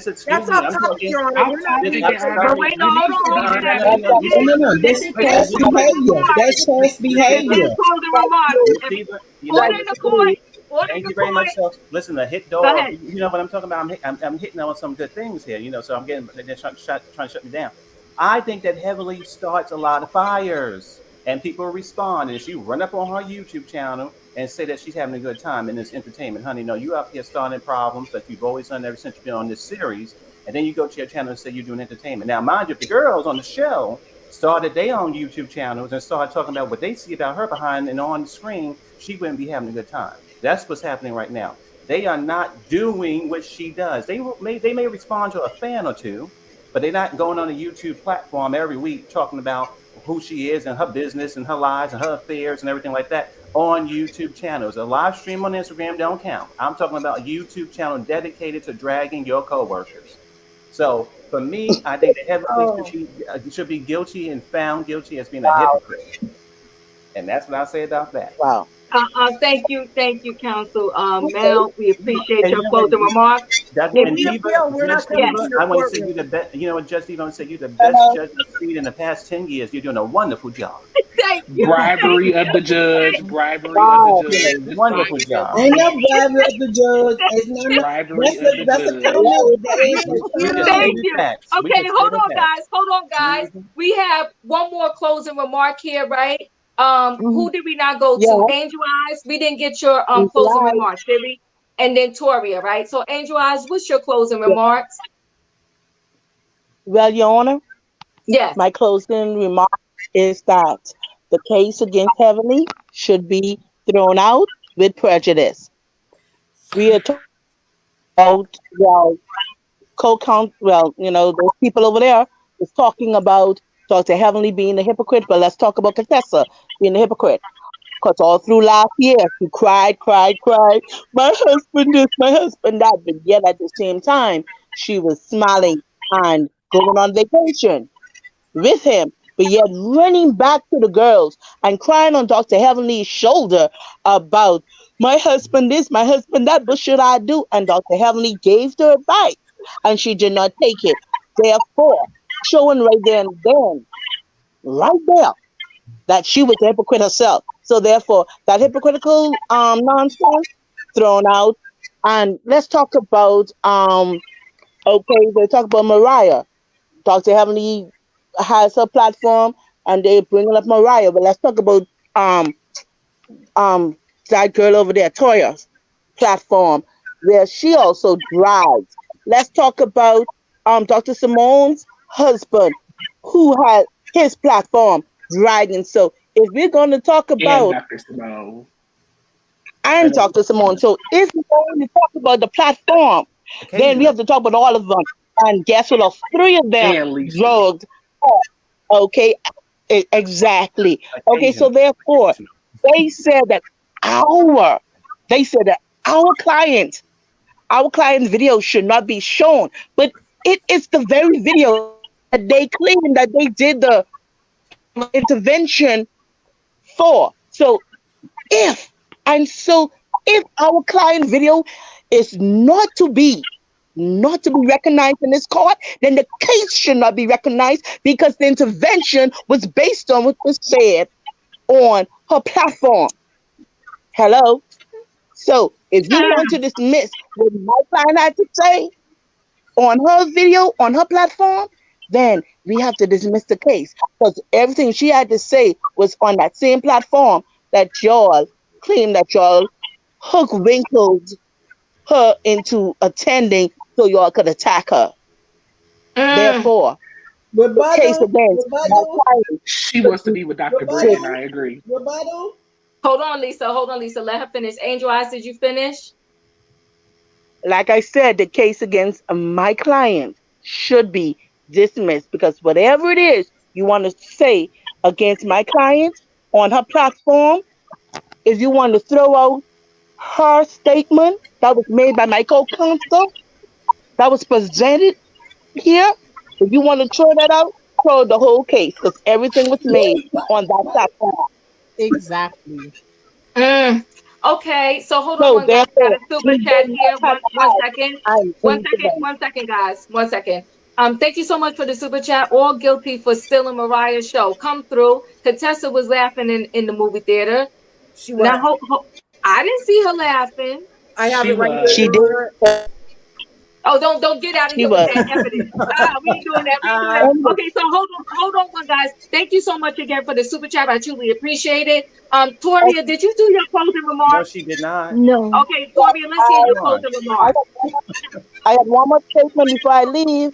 excuse me. off I'm topic, talking. Your Honor. Off We're not This, topic, being I'm Your But Honor. sorry. wait, no, hold Janice on, is hold not on. in No, that no, Now, no. this You No, is no, see, no. this This is is wait, order past you know what? in the behavior. court. That's past You This behavior. is closing remarks. You see, Order in the court. Order in thank the you very much. court. So, listen, a hit Go dog. ahead. You know what I'm talking about. I'm hitting on some good things here. So I'm getting they're trying to shut me down. I think that heavily starts a lot of fires, and people respond. And she run up on her YouTube channel and say that she's having a good time in this entertainment, honey. No, you up here starting problems that you've always done ever since you've been on this series, and then you go to your channel and say you're doing entertainment. Now, mind you, if the girls on the show started their own YouTube channels and started talking about what they see about her behind and on the screen, she wouldn't be having a good time. That's what's happening right now. They are not doing what she does. They may respond to a fan or two, but they're not going on a YouTube platform every week talking about who she is and her business and her lives and her affairs and everything like that on YouTube channels. A live stream on Instagram don't count. I'm talking about a YouTube channel dedicated to dragging your coworkers. So for me, I think that Heavenly Oh, should be guilty and found guilty as being a hypocrite, and that's what I say about that. Wow. Thank you, Counsel Mel. We appreciate And you your know what, closing remarks. If And we we, Diva, appeal. We're Judge not coming yes, to Diva, your I want to say courtroom. you the best. You know what, Judge Diva, I want to say you the best Hello. judge of speed in the past 10 years. You're doing a wonderful job. thank you, thank Bribery of you. the judge. Bribery of the Wow. You're doing judge. a Just wonderful private job. Ain't no domain. bribery of the judge. It's not. Bribery of the That's a judge. comment Hello. that We, ain't we, we just excuse. Thank stated you. facts. We Okay, just stated facts. hold on, guys. Mhm. We have one more closing remark here, right? Mhm. Who did we not go to? Yeah. Angel Eyes. We didn't get your He's closing alive. remarks, did we? And then Toria, right? So Angel Eyes, what's your closing Yeah. remarks? Well, Your Honor, Yes. my closing remark is that the case against Heavenly should be thrown out with prejudice. We are talking about, well, co-count, well, those people over there is talking about Dr. Heavenly being the hypocrite, but let's talk about Contessa being the hypocrite. Because all through last year, she cried, cried, cried. My husband this, my husband that. But yet at the same time, she was smiling and going on vacation with him, but yet running back to the girls and crying on Dr. Heavenly's shoulder about my husband this, my husband that, what should I do? And Dr. Heavenly gave her advice and she did not take it. Therefore, showing right there and then, right there, that she was a hypocrite herself. So therefore, that hypocritical nonsense thrown out. And let's talk about okay, they talk about Mariah. Dr. Heavenly has her platform and they bringing up Mariah. But let's talk about um um that girl over there, Toya's platform, where she also drives. Let's talk about Dr. Simone's husband, who had his platform driving. So if we're going to talk And about Dr. Simone. and Dr. Simone, so if we're going to talk about the platform, then we Occasionally. have to talk about all of them. And guess what? All three of them And Lisa. drugged. Okay, exactly. Okay, so Occasionally. therefore, Occasionally. they said that our, they said that our client's video should not be shown, but it is the very video that they claim that they did the intervention for. So if and so if our client video is not to be recognized in this court, then the case should not be recognized because the intervention was based on what was said on her platform. Hello? So if you want to dismiss what my client had to say on her video, on her platform, then we have to dismiss the case because everything she had to say was on that same platform that y'all claim that y'all hook wrinkled her into attending so y'all could attack her. Mm. Therefore, the case Rebuttal, against my rebuttal, client She should wants to be be with Dr. Britt, and rebuttal, I agree. rebuttal. Hold on, Lisa. Hold on, Lisa. Let her finish. Angel Eyes, did you finish? like I said, the case against my client should be dismissed because whatever it is you want to say against my client on her platform, if you want to throw out her statement that was made by my co-counsel, that was presented here, if you want to throw that out, throw the whole case because everything was made on that platform. Exactly. Mm. Okay, so hold on So one guys. Got therefore, a super we chat do here. not have One to second. have an intervention. One second, guys. One second. Thank you so much for the super chat. All guilty for stealing Mariah's show. Come through. Contessa was laughing in the movie theater. She was. Now I didn't see her laughing. I have She it right here, She Your did. was. Honor. Oh, don't get out of She here with was. that evidence. We ain't doing that. We ain't doing that. And Okay, so hold on, one guys. Thank you so much again for the super chat. I truly appreciate it. Toria, did you do your closing No, remarks? she did not. No. Okay, Toria, let's hear I, your Come on. closing I, remarks. I have one more statement before I leave.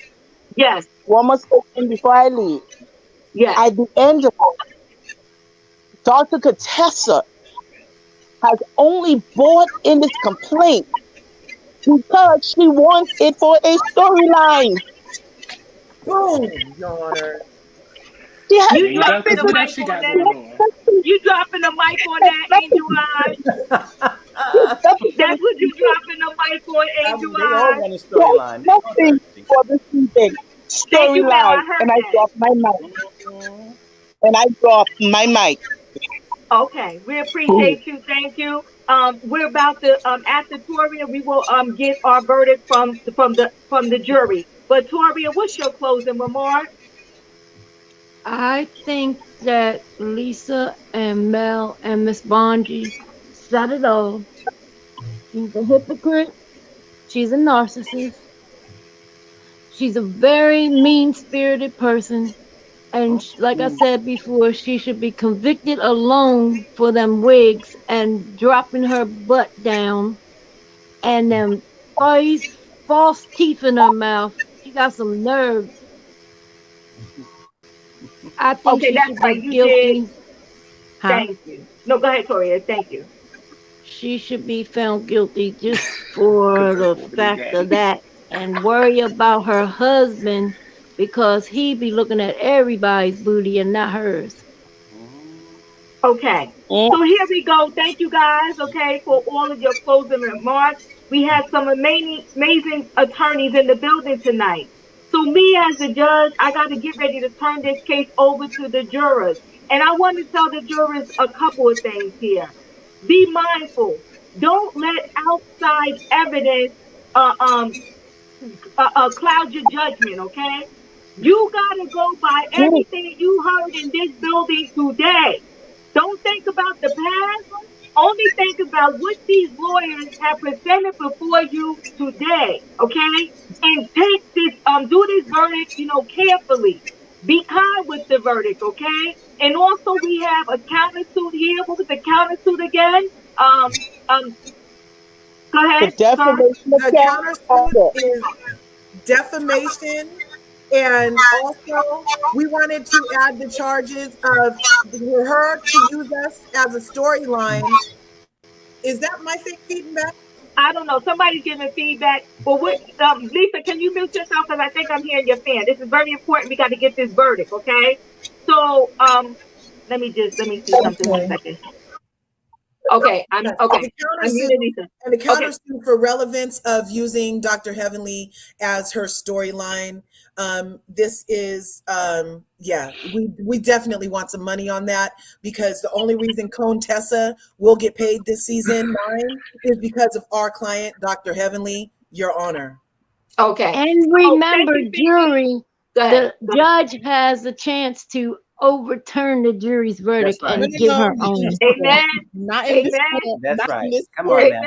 Yes, One more statement before I leave. yes. At the end of it, Dr. Contessa has only brought in this complaint because she wants it for a storyline. Boom, Your Honor. She has You There you go, dropping because the what else mic she on got she that. going has on? nothing, You dropping the mic on she has that, Angel nothing, Eyes. she has nothing for That's this what you season. dropping the mic on, Angel They all Eyes. want a She has storyline. They all nothing thirsty. for this season. Thank you, Mel. I Storyline. heard And I that. drop my mic. Mhm. And I drop my mic. Okay, we appreciate you. Thank you. We're about to after Toria, we will get our verdict from the jury. But Toria, what's your closing remark? I think that Lisa and Mel and Miss Bonji said it all. She's a hypocrite. She's a narcissist. She's a very mean spirited person. And like I Mm. said before, she should be convicted alone for them wigs and dropping her butt down and them false, false teeth in her mouth. She got some nerves. I think Okay, she that's should right. be You did. guilty. Huh? Thank you. No, go ahead, Toria. Thank you. She should be found guilty just Because for that's the what we fact got. of that and worry about her husband because he be looking at everybody's booty and not hers. Okay. So here we go. Thank you guys, okay, for all of your closing remarks. We had some amazing attorneys in the building tonight. So me as the judge, I got to get ready to turn this case over to the jurors. And I want to tell the jurors a couple of things here. Be mindful. Don't let outside evidence uh, um, cloud your judgment, okay? You got to go by everything you heard in this building today. Don't think about the past. Only think about what these lawyers have presented before you today, okay? And take this, do this verdict, carefully. Be kind with the verdict, okay? And also we have a countersuit here. What was the countersuit again? Um, go The ahead, sir. defamation of The countersuit character. is defamation, and also we wanted to add the charges of her to use us as a storyline. Is that my feedback? I don't know. Somebody's giving feedback. But what, Lisa, can you mute yourself? Because I think I'm hearing your fan. This is very important. We got to get this verdict, okay? So, let me see something. One Okay. second. Okay, I'm okay. I'm muted, Lisa. And the Okay. countersuit for relevance of using Dr. Heavenly as her storyline. This is we definitely want some money on that, because the only reason Contessa will get paid this season 9 is because of our client, Dr. Heavenly, Your Honor. Okay. And remember, jury, the judge has the chance to overturn the jury's verdict right. and give her own. Amen. Not in this Amen. court. That's Not right. in this Come court. on now.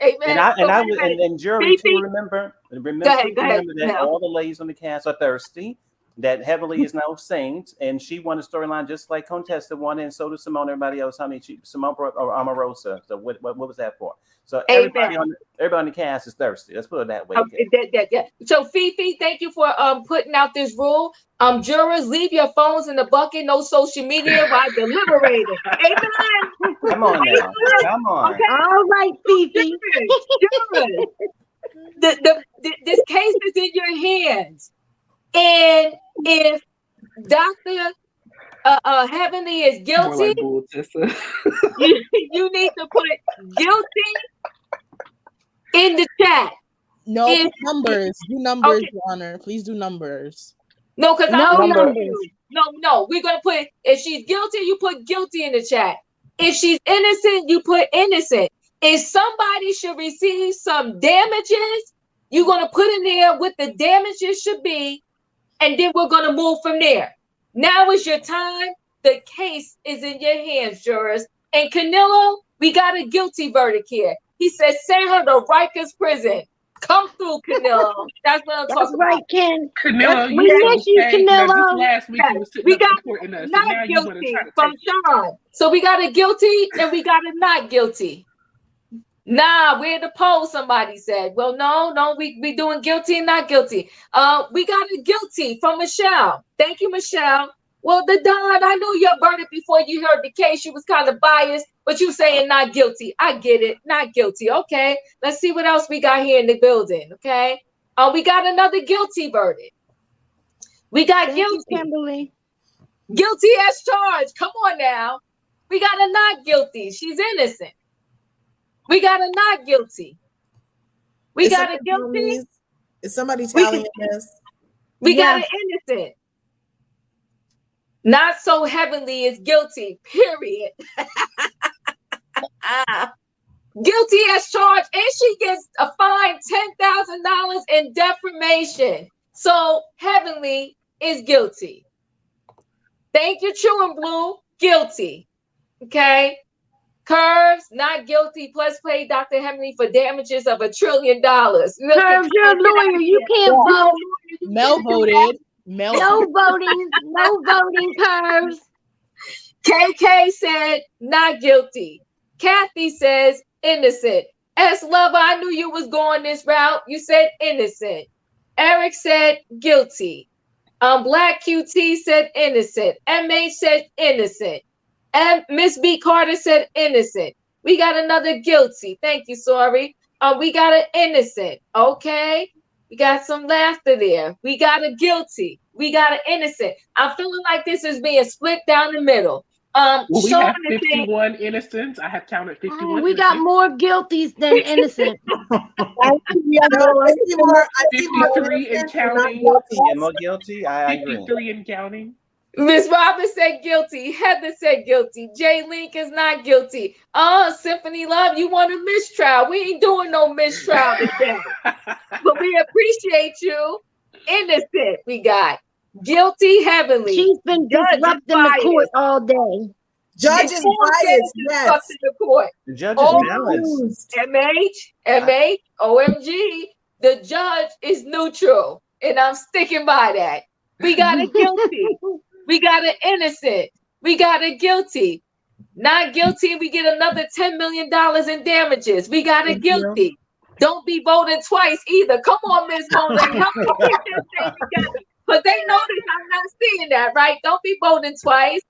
Amen. And jury too. Remember Go ahead, that now. all the ladies on the cast are thirsty. That Heavenly is now saint, and she won a storyline just like Contessa won, and so did Simone. Everybody else, Simone or Omarosa. So what was that for? So everybody on the cast is thirsty. Let's put it that way. Yeah. So Fifi, thank you for putting out this rule. Jurors, leave your phones in the bucket. No social media while deliberating. Amen. Come on now. Come on. Okay. All right, Fifi. Jurors, this case is in your hands, and if Dr. Heavenly is More guilty, like bull, Tessa. you need to put guilty in the chat. No, If- put numbers. Do numbers, Okay. Your Honor. Please do numbers. No, because No I'm numbers. No. We're gonna put, if she's guilty, you put guilty in the chat. If she's innocent, you put innocent. If somebody should receive some damages, you're gonna put in there what the damages should be, and then we're gonna move from there. Now is your time. The case is in your hands, jurors. And Canelo, we got a guilty verdict here. He said, send her to Rikers prison. Come through, Canelo. That's what I'm That's talking right, about. Ken. Canelo, We miss you, Now, just Canelo. last week you was sitting We up got supporting us, not and now you want to guilty try to from take. Sean. So we got a guilty and we got a not guilty. Nah, we're the poll, somebody said. Well, no, we doing guilty and not guilty. We got a guilty from Michelle. Thank you, Michelle. Well, the Don, I knew your verdict before you heard the case. You was kind of biased, but you saying not guilty. I get it, not guilty. Okay, let's see what else we got here in the building. Okay, we got another guilty verdict. We got Thank guilty. you, Kimberly. Guilty as charged. Come on now. We got a not guilty. She's innocent. We got a not guilty. We got a guilty. Is somebody tallying this? We got an innocent. Not so heavenly is guilty, period. Guilty as charged, and she gets a fine $10,000 in defamation. So heavenly is guilty. Thank you, True and Blue, guilty. Okay. Curves, not guilty, plus pay Dr. Heavenly for damages of $1 trillion. Curves, you're a lawyer. You can't vote. Mel voted. No voting. No voting, Curves. KK said not guilty. Kathy says innocent. S Lover, I knew you was going this route. You said innocent. Eric said guilty. Black QT said innocent. MH said innocent. And Miss B Carter said innocent. We got another guilty. Thank you, sorry. We got an innocent. Okay. We got some laughter there. We got a guilty. We got an innocent. I'm feeling like this is being split down the middle. Well, we Sean have is saying 51 innocents. I have counted 51 We got innocents. more guilties than innocent. No, I see more 53 and innocent and not counting. guilty. Yeah, more guilty. I agree. 53 and counting. Miss Robin said guilty. Heather said guilty. Jay Link is not guilty. Symphony Love, you want a mistrial? We ain't doing no mistrial today. But we appreciate you. Innocent, we got. Guilty, Heavenly. She's been Judge is disrupting the court biased. all day. Judge is biased, yes. Disrupting the court. The judge is Oh, balanced. MH, OMG. The judge is neutral. And I'm sticking by that. We got a guilty. We got an innocent. We got a guilty. Not guilty. We get another $10 million in damages. We got a guilty. Don't be voting twice either. Come on, Miss Mona. Help me get this thing together. Because they notice I'm not seeing that, right? Don't be voting twice.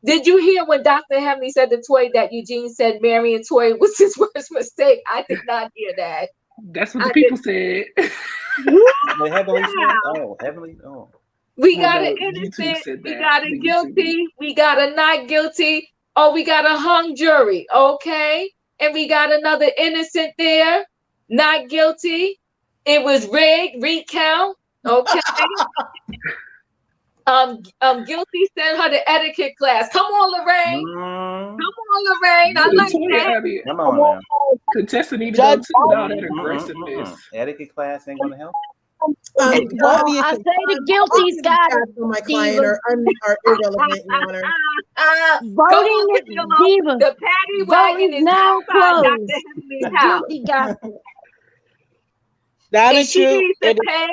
Did you hear when Dr. Hemley said to Toy that Eugene said Mary and Toy was his worst mistake? I did not hear that. That's what the people said. The Heavenly said, oh, Heavenly, oh. We got an innocent, we got a guilty, we got a not guilty, oh, we got a hung jury, okay? And we got another innocent there, not guilty. It was rigged, recount, okay? Guilty sent her to etiquette class. Come on, Lorraine. Come on, Lorraine. I like that. Come on now. Contestant need to go too with all that aggressiveness. Etiquette class ain't gonna help. I say the guilty's got it. My client are irrelevant, Your Honor. Voting is diva. The paddy wagon Voting is now outside closed. Dr. Hemley's The house. guilty got it. That And is she true. needs to pay.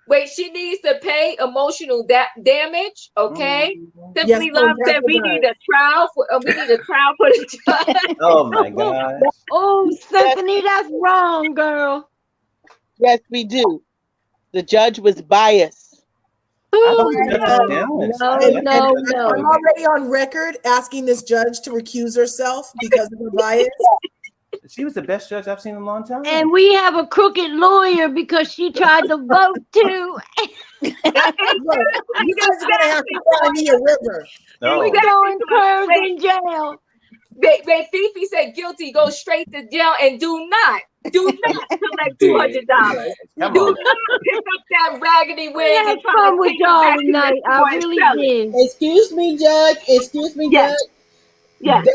Wait, she needs to pay emotional damage. Okay. Simply Love said we need a trial for the judge. Oh my God. Oh, Stephanie, that's wrong, girl. Yes, we do. The judge was biased. No. I'm already on record asking this judge to recuse herself because of her bias. She was the best judge I've seen in a long time. And we have a crooked lawyer because she tried to vote too. You guys are gonna have to cry me a river. No. We're throwing curves in jail. Fifi said guilty, go straight to jail and do not collect $200. Do not pick up that raggedy wig and try fun to with take it y'all back to tonight. the I store and really sell it. did. Excuse me, Judge. Excuse me, Yes. Judge. Yes.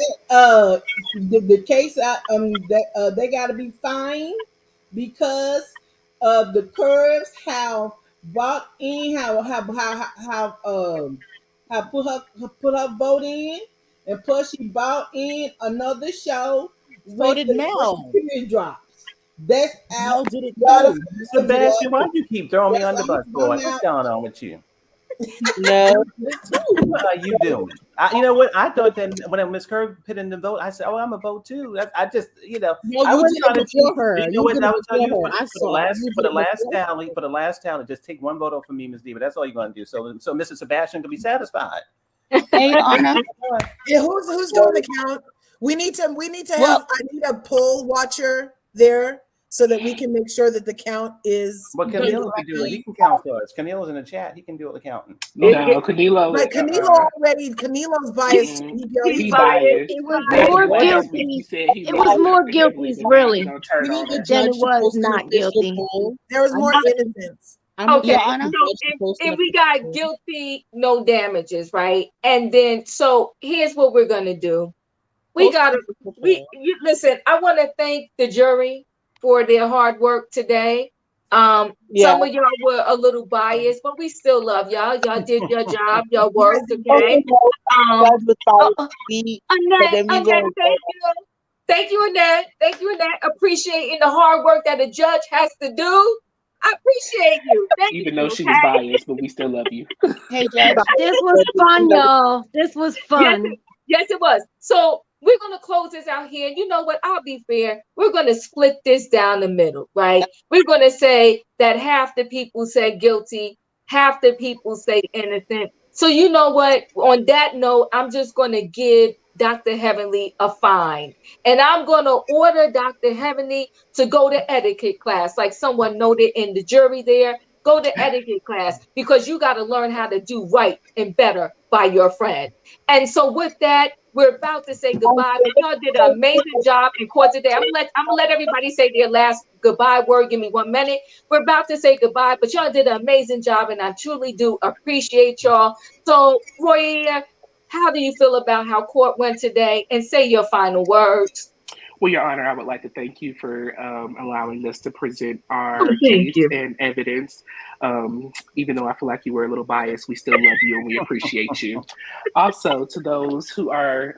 The case they got to be fined because of the curves have bought in, have put her vote in, and plus she bought in another show. So did Mel. Period drops. That's out. Did it Sebastian, why do you keep throwing me under the bus, boy? What's going on with you? No. What are you doing? You know what? I thought that when Miss Curve put in the vote, I said, "Oh, I'm a vote too." I just, No, I you was did trying it to before her. You know You what? did I it would tell you before her. I for saw the last tally, just take one vote off for me, Miss Diva. That's all you're gonna do. So Mr. Sebastian can be satisfied. Hey, Anna. Yeah, who's doing the count? We need to have I need a poll watcher there so that we can make sure that the count is. But Canelo can do it. He can count for us. Canelo's in the chat. He can do all the counting. No, Canelo. Right, Canilo's biased. He's biased. It was more guilty. It was more guilty, really, than it was not guilty. There was more innocence. Okay, and we got guilty, no damages, right? And then, so here's what we're gonna do. Listen. I want to thank the jury for their hard work today. Some of y'all were a little biased, but we still love y'all. Y'all did your job, y'all worked, okay? Annette, thank you, Annette. Thank you, Annette. Appreciating the hard work that a judge has to do. I appreciate you. Even though she was biased, but we still love you. Hey, Judge. This was fun, y'all. This was fun. Yes, it was. So we're going to close this out here. You know what? I'll be fair. We're going to split this down the middle, right? We're going to say that half the people say guilty, half the people say innocent. So you know what? On that note, I'm just going to give Dr. Heavenly a fine. And I'm going to order Dr. Heavenly to go to etiquette class, like someone noted in the jury there. Go to etiquette class because you got to learn how to do right and better by your friend. And so with that, we're about to say goodbye, but y'all did an amazing job in court today. I'm gonna let everybody say their last goodbye word. Give me 1 minute. We're about to say goodbye, but y'all did an amazing job, and I truly do appreciate y'all. So, Roya, how do you feel about how court went today? And say your final words. Well, Your Honor, I would like to thank you for allowing us to present Oh, our thank case you. and evidence. Even though I feel like you were a little biased, we still love you and we appreciate you. Also, to those who are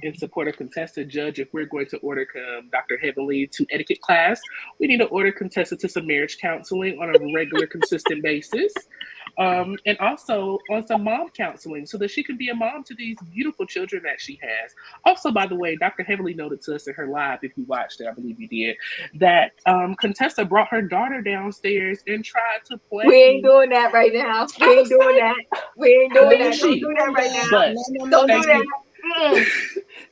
in support of Contessa, Judge, if we're going to order Dr. Heavenly to etiquette class, we need to order Contessa to some marriage counseling on a regular, consistent basis. And also on some mom counseling so that she can be a mom to these beautiful children that she has. Also, by the way, Dr. Heavenly noted to us in her live, if you watched it, I believe you did, that Contessa brought her daughter downstairs and tried to We ain't play. doing that right now. We I ain't was doing like, that. We ain't I doing mean, that. Don't she, do that right now. but Don't do thank that. you. Mm.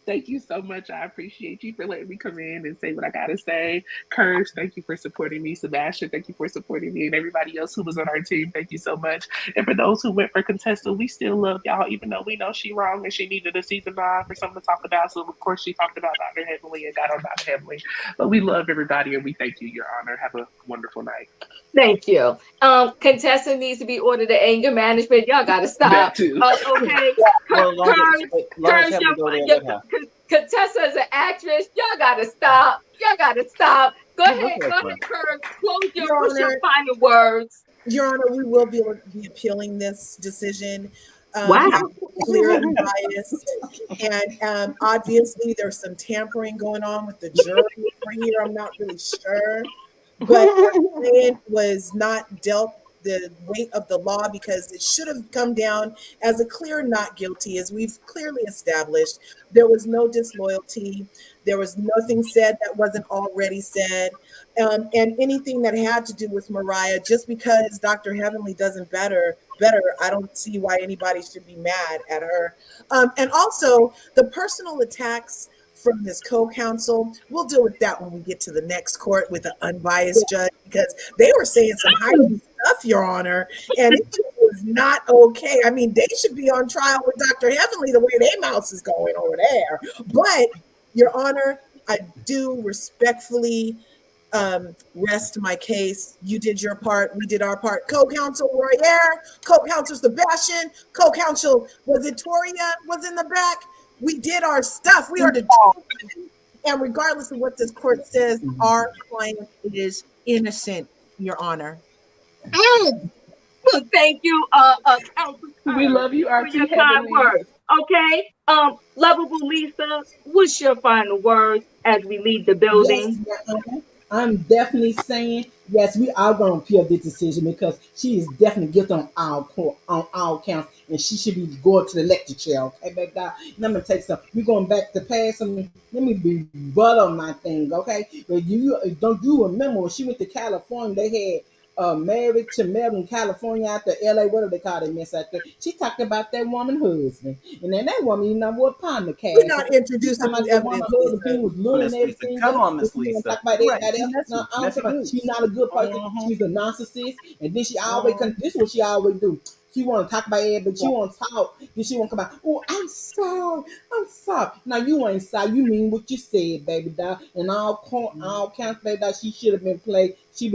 Thank you so much. I appreciate you for letting me come in and say what I gotta say. Courage, thank you for supporting me. Sebastian, thank you for supporting me. And everybody else who was on our team, thank you so much. And for those who went for Contessa, we still love y'all, even though we know she wrong and she needed a season 9 for something to talk about. So of course she talked about Dr. Heavenly and got on Dr. Heavenly. But we love everybody and we thank you, Your Honor. Have a wonderful night. Thank you. Contestant needs to be ordered to anger management. Y'all gotta That stop. too. Okay. Well, long as Curse Heavenly go there, your let her. Contessa is an actress. Y'all gotta stop. Y'all gotta stop. Go She look ahead. like Go one. ahead, Curse. Close your Your what's your Honor, final words? Your Honor, we will be appealing this decision. Wow. It's clearly biased, and obviously there's some tampering going on with the jury over here. I'm not really sure, but our client was not dealt the weight of the law because it should have come down as a clear not guilty, as we've clearly established. There was no disloyalty. There was nothing said that wasn't already said. And anything that had to do with Mariah, just because Dr. Heavenly doesn't better, I don't see why anybody should be mad at her. And also the personal attacks from this co-counsel, we'll deal with that when we get to the next court with an unbiased judge, because they were saying some heightened stuff, Your Honor, and it just was not okay. I mean, they should be on trial with Dr. Heavenly the way their mouse is going over there. But, Your Honor, I do respectfully rest my case. You did your part. We did our part. Co-counsel Royer, co-counsel Sebastian, co-counsel was it Toya was in the back. We did our stuff. We are determined. And regardless of what this court says, our client is innocent, Your Honor. Mm. Well, thank you, Counsel We Curtis, love you, for your Auntie kind Heavenly. words. Okay. Lovable Lisa, what's your final words as we leave the Yes, building? Your Honor. I'm definitely saying yes. We are going to appeal this decision because she is definitely guilty on our court, on our counts, and she should be going to the lecture chair. Okay, baby doll. And I'm gonna take some. We're going back to pass. Let me be butter my thing. Okay, but don't you remember when she went to California? They had married to Melbourne, California, out to LA, whatever they call that mess out there. She talked about that woman husband. And then that woman, what upon the We're cast. not She introducing talking new about that woman evidence, husband, Lisa. he was luring Miss Lisa. everything Come else. on, But Miss she want to Lisa. talk about Right. everybody She else. No, messy. I'm Messy talking about boots. she's not a good person. Mm-hmm. She's a narcissist. And then she always, this is what she always do. She want to talk about it, but she want to talk. Then she want to come out. Oh, I'm sorry. I'm sorry. Now you ain't sorry. You mean what you said, baby doll. And all counts, baby doll. She should have been played. She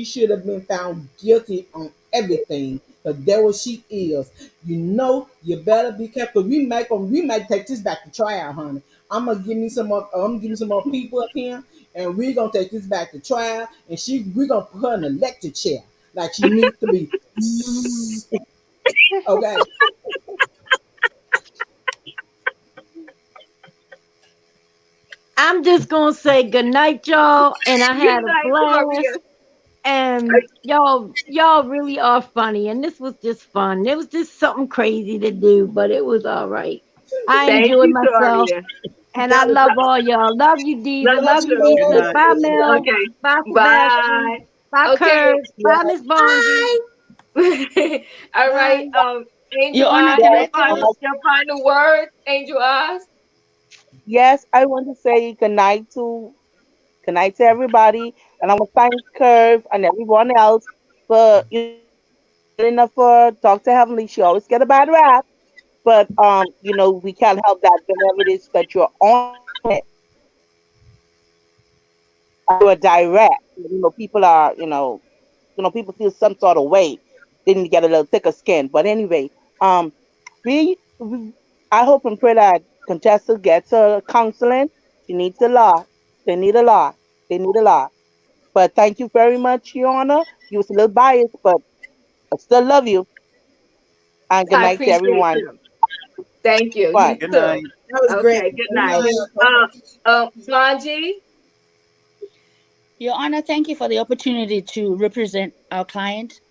should have been found guilty on everything. But there what she is. You better be careful. We might take this back to trial, honey. I'm gonna give me some more people up here, and we're gonna take this back to trial. And we're gonna put her in a lecture chair like she needs to be. Okay. I'm just gonna say good night, y'all, and I Good had a night, blast. Gloria. And y'all really are funny, and this was just fun. It was just something crazy to do, but it was all right. I Thank enjoyed you, myself, Gloria. and I That was love all y'all. Love you, Diva. Love you love Love you, you, too. Good Lisa. night. Bye, Lisa. Mel. Okay. Bye, Sebastian. Bye. Bye, Okay. Kurz. Bye, Miss Bonji. All right. Bye. Angel Your Honor, Eyes, can I tell? your final word, Angel Eyes. Yes, I want to say good night to everybody, and I want to thank Curve and everyone else for standing up for Dr. Heavenly. She always get a bad rap, but we can't help that. Whenever it is that you're on it and you're direct, people are people feel some sort of way. They need to get a little thicker skin. But anyway, um, we I hope and pray that Contessa gets her counseling. She needs a lot. They need a lot. They need a lot. But thank you very much, Your Honor. You was a little biased, but I still love you. And good I night to appreciate everyone. you. Thank you. What? You Good too. night. That was great. Okay, good Good night. night. Blanji? Your Honor, thank you for the opportunity to represent our client.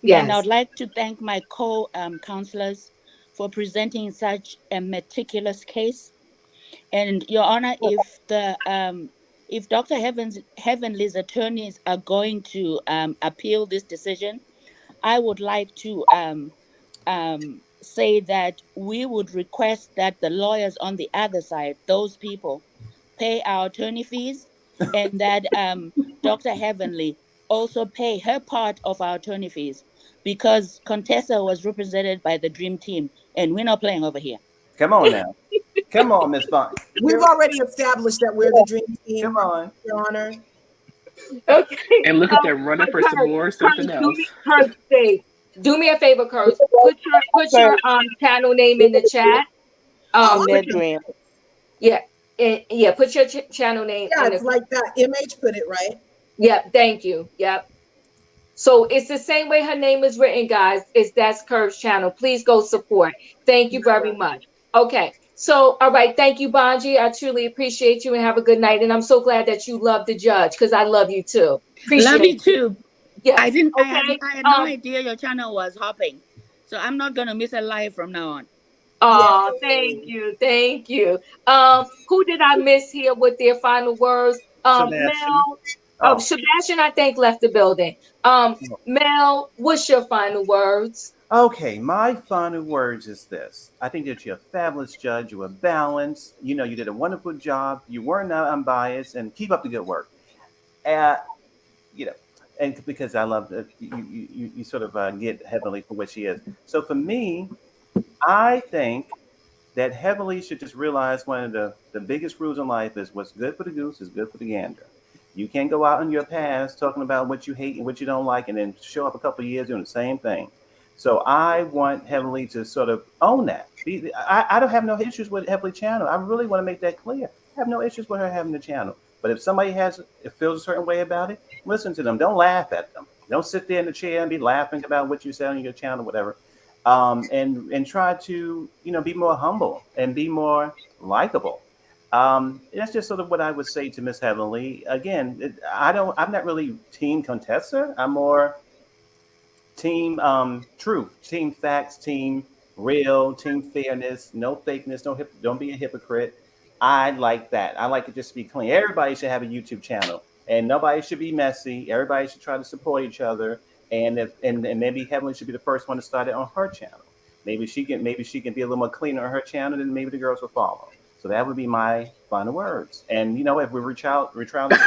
And I would Yes. like to thank my co-counselors for presenting such a meticulous case. And Your Honor, if Dr. Heavenly's attorneys are going to appeal this decision, I would like to say that we would request that the lawyers on the other side, those people, pay our attorney fees, and that Dr. Heavenly also pay her part of our attorney fees, because Contessa was represented by the Dream Team, and we're not playing over here. Come on now. Come on, Miss Vaughn. We've already established that we're the dream Come team, on. Your Honor. Okay. And look at them running for some Kurt, more Kurt, something do else. me, Kurt, stay. Do me a favor, Kurt. Put your channel name in the chat. Oh, In Put their your dream. yeah, yeah. Put your channel name yeah, in it's the like that. MH put it right. yeah. Thank you. Yep. So it's the same way her name is written, guys. It's that's Curve's channel. Please go support. Thank you very much. Okay. So, all right. Thank you, Bonji. I truly appreciate you and have a good night. And I'm so glad that you love the judge because I love you too. Love Appreciate you you. too. Yes. Okay. I had no idea your channel was hopping. So I'm not gonna miss a live from now on. Yeah. Oh, thank you. Thank you. Who did I miss here with their final words? Sebastian. Mel, Oh. Sebastian, I think left the building. Mel, what's your final words? Okay, my final words is this. I think that you're a fabulous judge. You were balanced. You did a wonderful job. You were not unbiased, and keep up the good work. Uh, you know, and because I love that you sort of get Heavenly for what she is. So for me, I think that Heavenly should just realize one of the biggest rules in life is what's good for the goose is good for the gander. You can't go out in your past talking about what you hate and what you don't like and then show up a couple of years doing the same thing. So I want Heavenly to sort of own that. I don't have no issues with Heavenly channel. I really want to make that clear. I have no issues with her having the channel. But if somebody feels a certain way about it, listen to them. Don't laugh at them. Don't sit there in the chair and be laughing about what you say on your channel, whatever. And try to be more humble and be more likable. That's just sort of what I would say to Miss Heavenly. Again, I'm not really team Contessa. I'm more team truth, team facts, team real, team fairness, no fakeness, don't be a hypocrite. I like that. I like it just to be clean. Everybody should have a YouTube channel, and nobody should be messy. Everybody should try to support each other, and maybe Heavenly should be the first one to start it on her channel. Maybe she can be a little more cleaner on her channel, then maybe the girls will follow. So that would be my final words. And if we retrial this,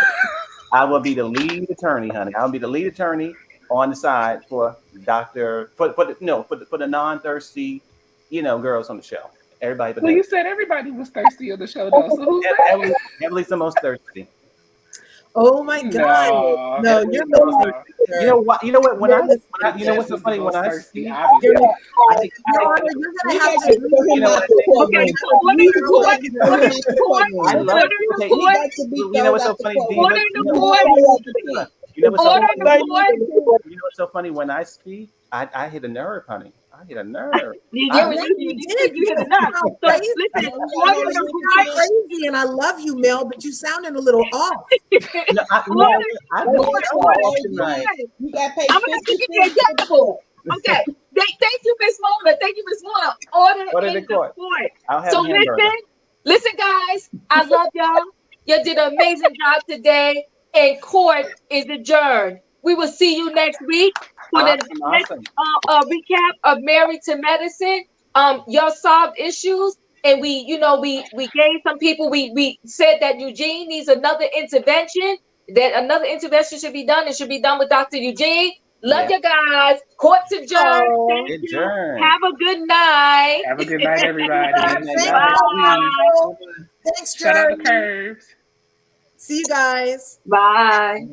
I will be the lead attorney, honey. I'll be the lead attorney on the side for the non-thirsty, girls on the show. Everybody but Well, you Heavenly. said everybody was thirsty on the show, though. So who's that? Heavenly's the most thirsty. Oh my God. No, No, Heavenly's you're the most missing no. thirsty. it, You sir. know what? You know what? You're missing You know it. what's Contessa's so the funny when most I thirsty, speak? You're obviously. I think Your I, Honor, you're We gonna have got to to throw you him know agree. what out I the think? Okay, courtroom. order, We You're got report, to gonna throw have him order, to out the report, I courtroom. love order, okay. He report, got to be You know thrown what's so out the funny, courtroom. Diva? order, You know, We report, got to have the you know, seat. you know what's so order, funny? report. You know what's so funny? When I speak, I hit a nerve, honey. I hit a nerve. I Yeah, really Yeah, you you did. said you You hit said it you up. sound So crazy. listen, Now we got to You have order, him sound with report, you. crazy, and I love you, Mel, but you sounding a little off. no, order, I Now really report, guess sound what, order, off LG? tonight. report. You got to pay I'm gonna have to give you a 50 cents for the decimal. court. Okay. Thank you, Miss Mona. Thank you, Miss Mona. Order What did in the the court? court. I'll have So a hamburger. listen, guys. I love y'all. You did an amazing job today, and court is adjourned. We will see you next week for the next Awesome. recap of Married to Medicine. Y'all solved issues. and we, you know, we gave some people, we said that Eugene needs another intervention, that another intervention should be done. It should be done with Dr. Eugene. Love Yeah. you guys. Court's adjourned. Oh, Thank you. Adjourn. Have a good night. Have a good night, everybody. Good night, thank guys. you, Bye. Michael. Thanks, Shout out to Jerry. Curves. See you guys. Bye.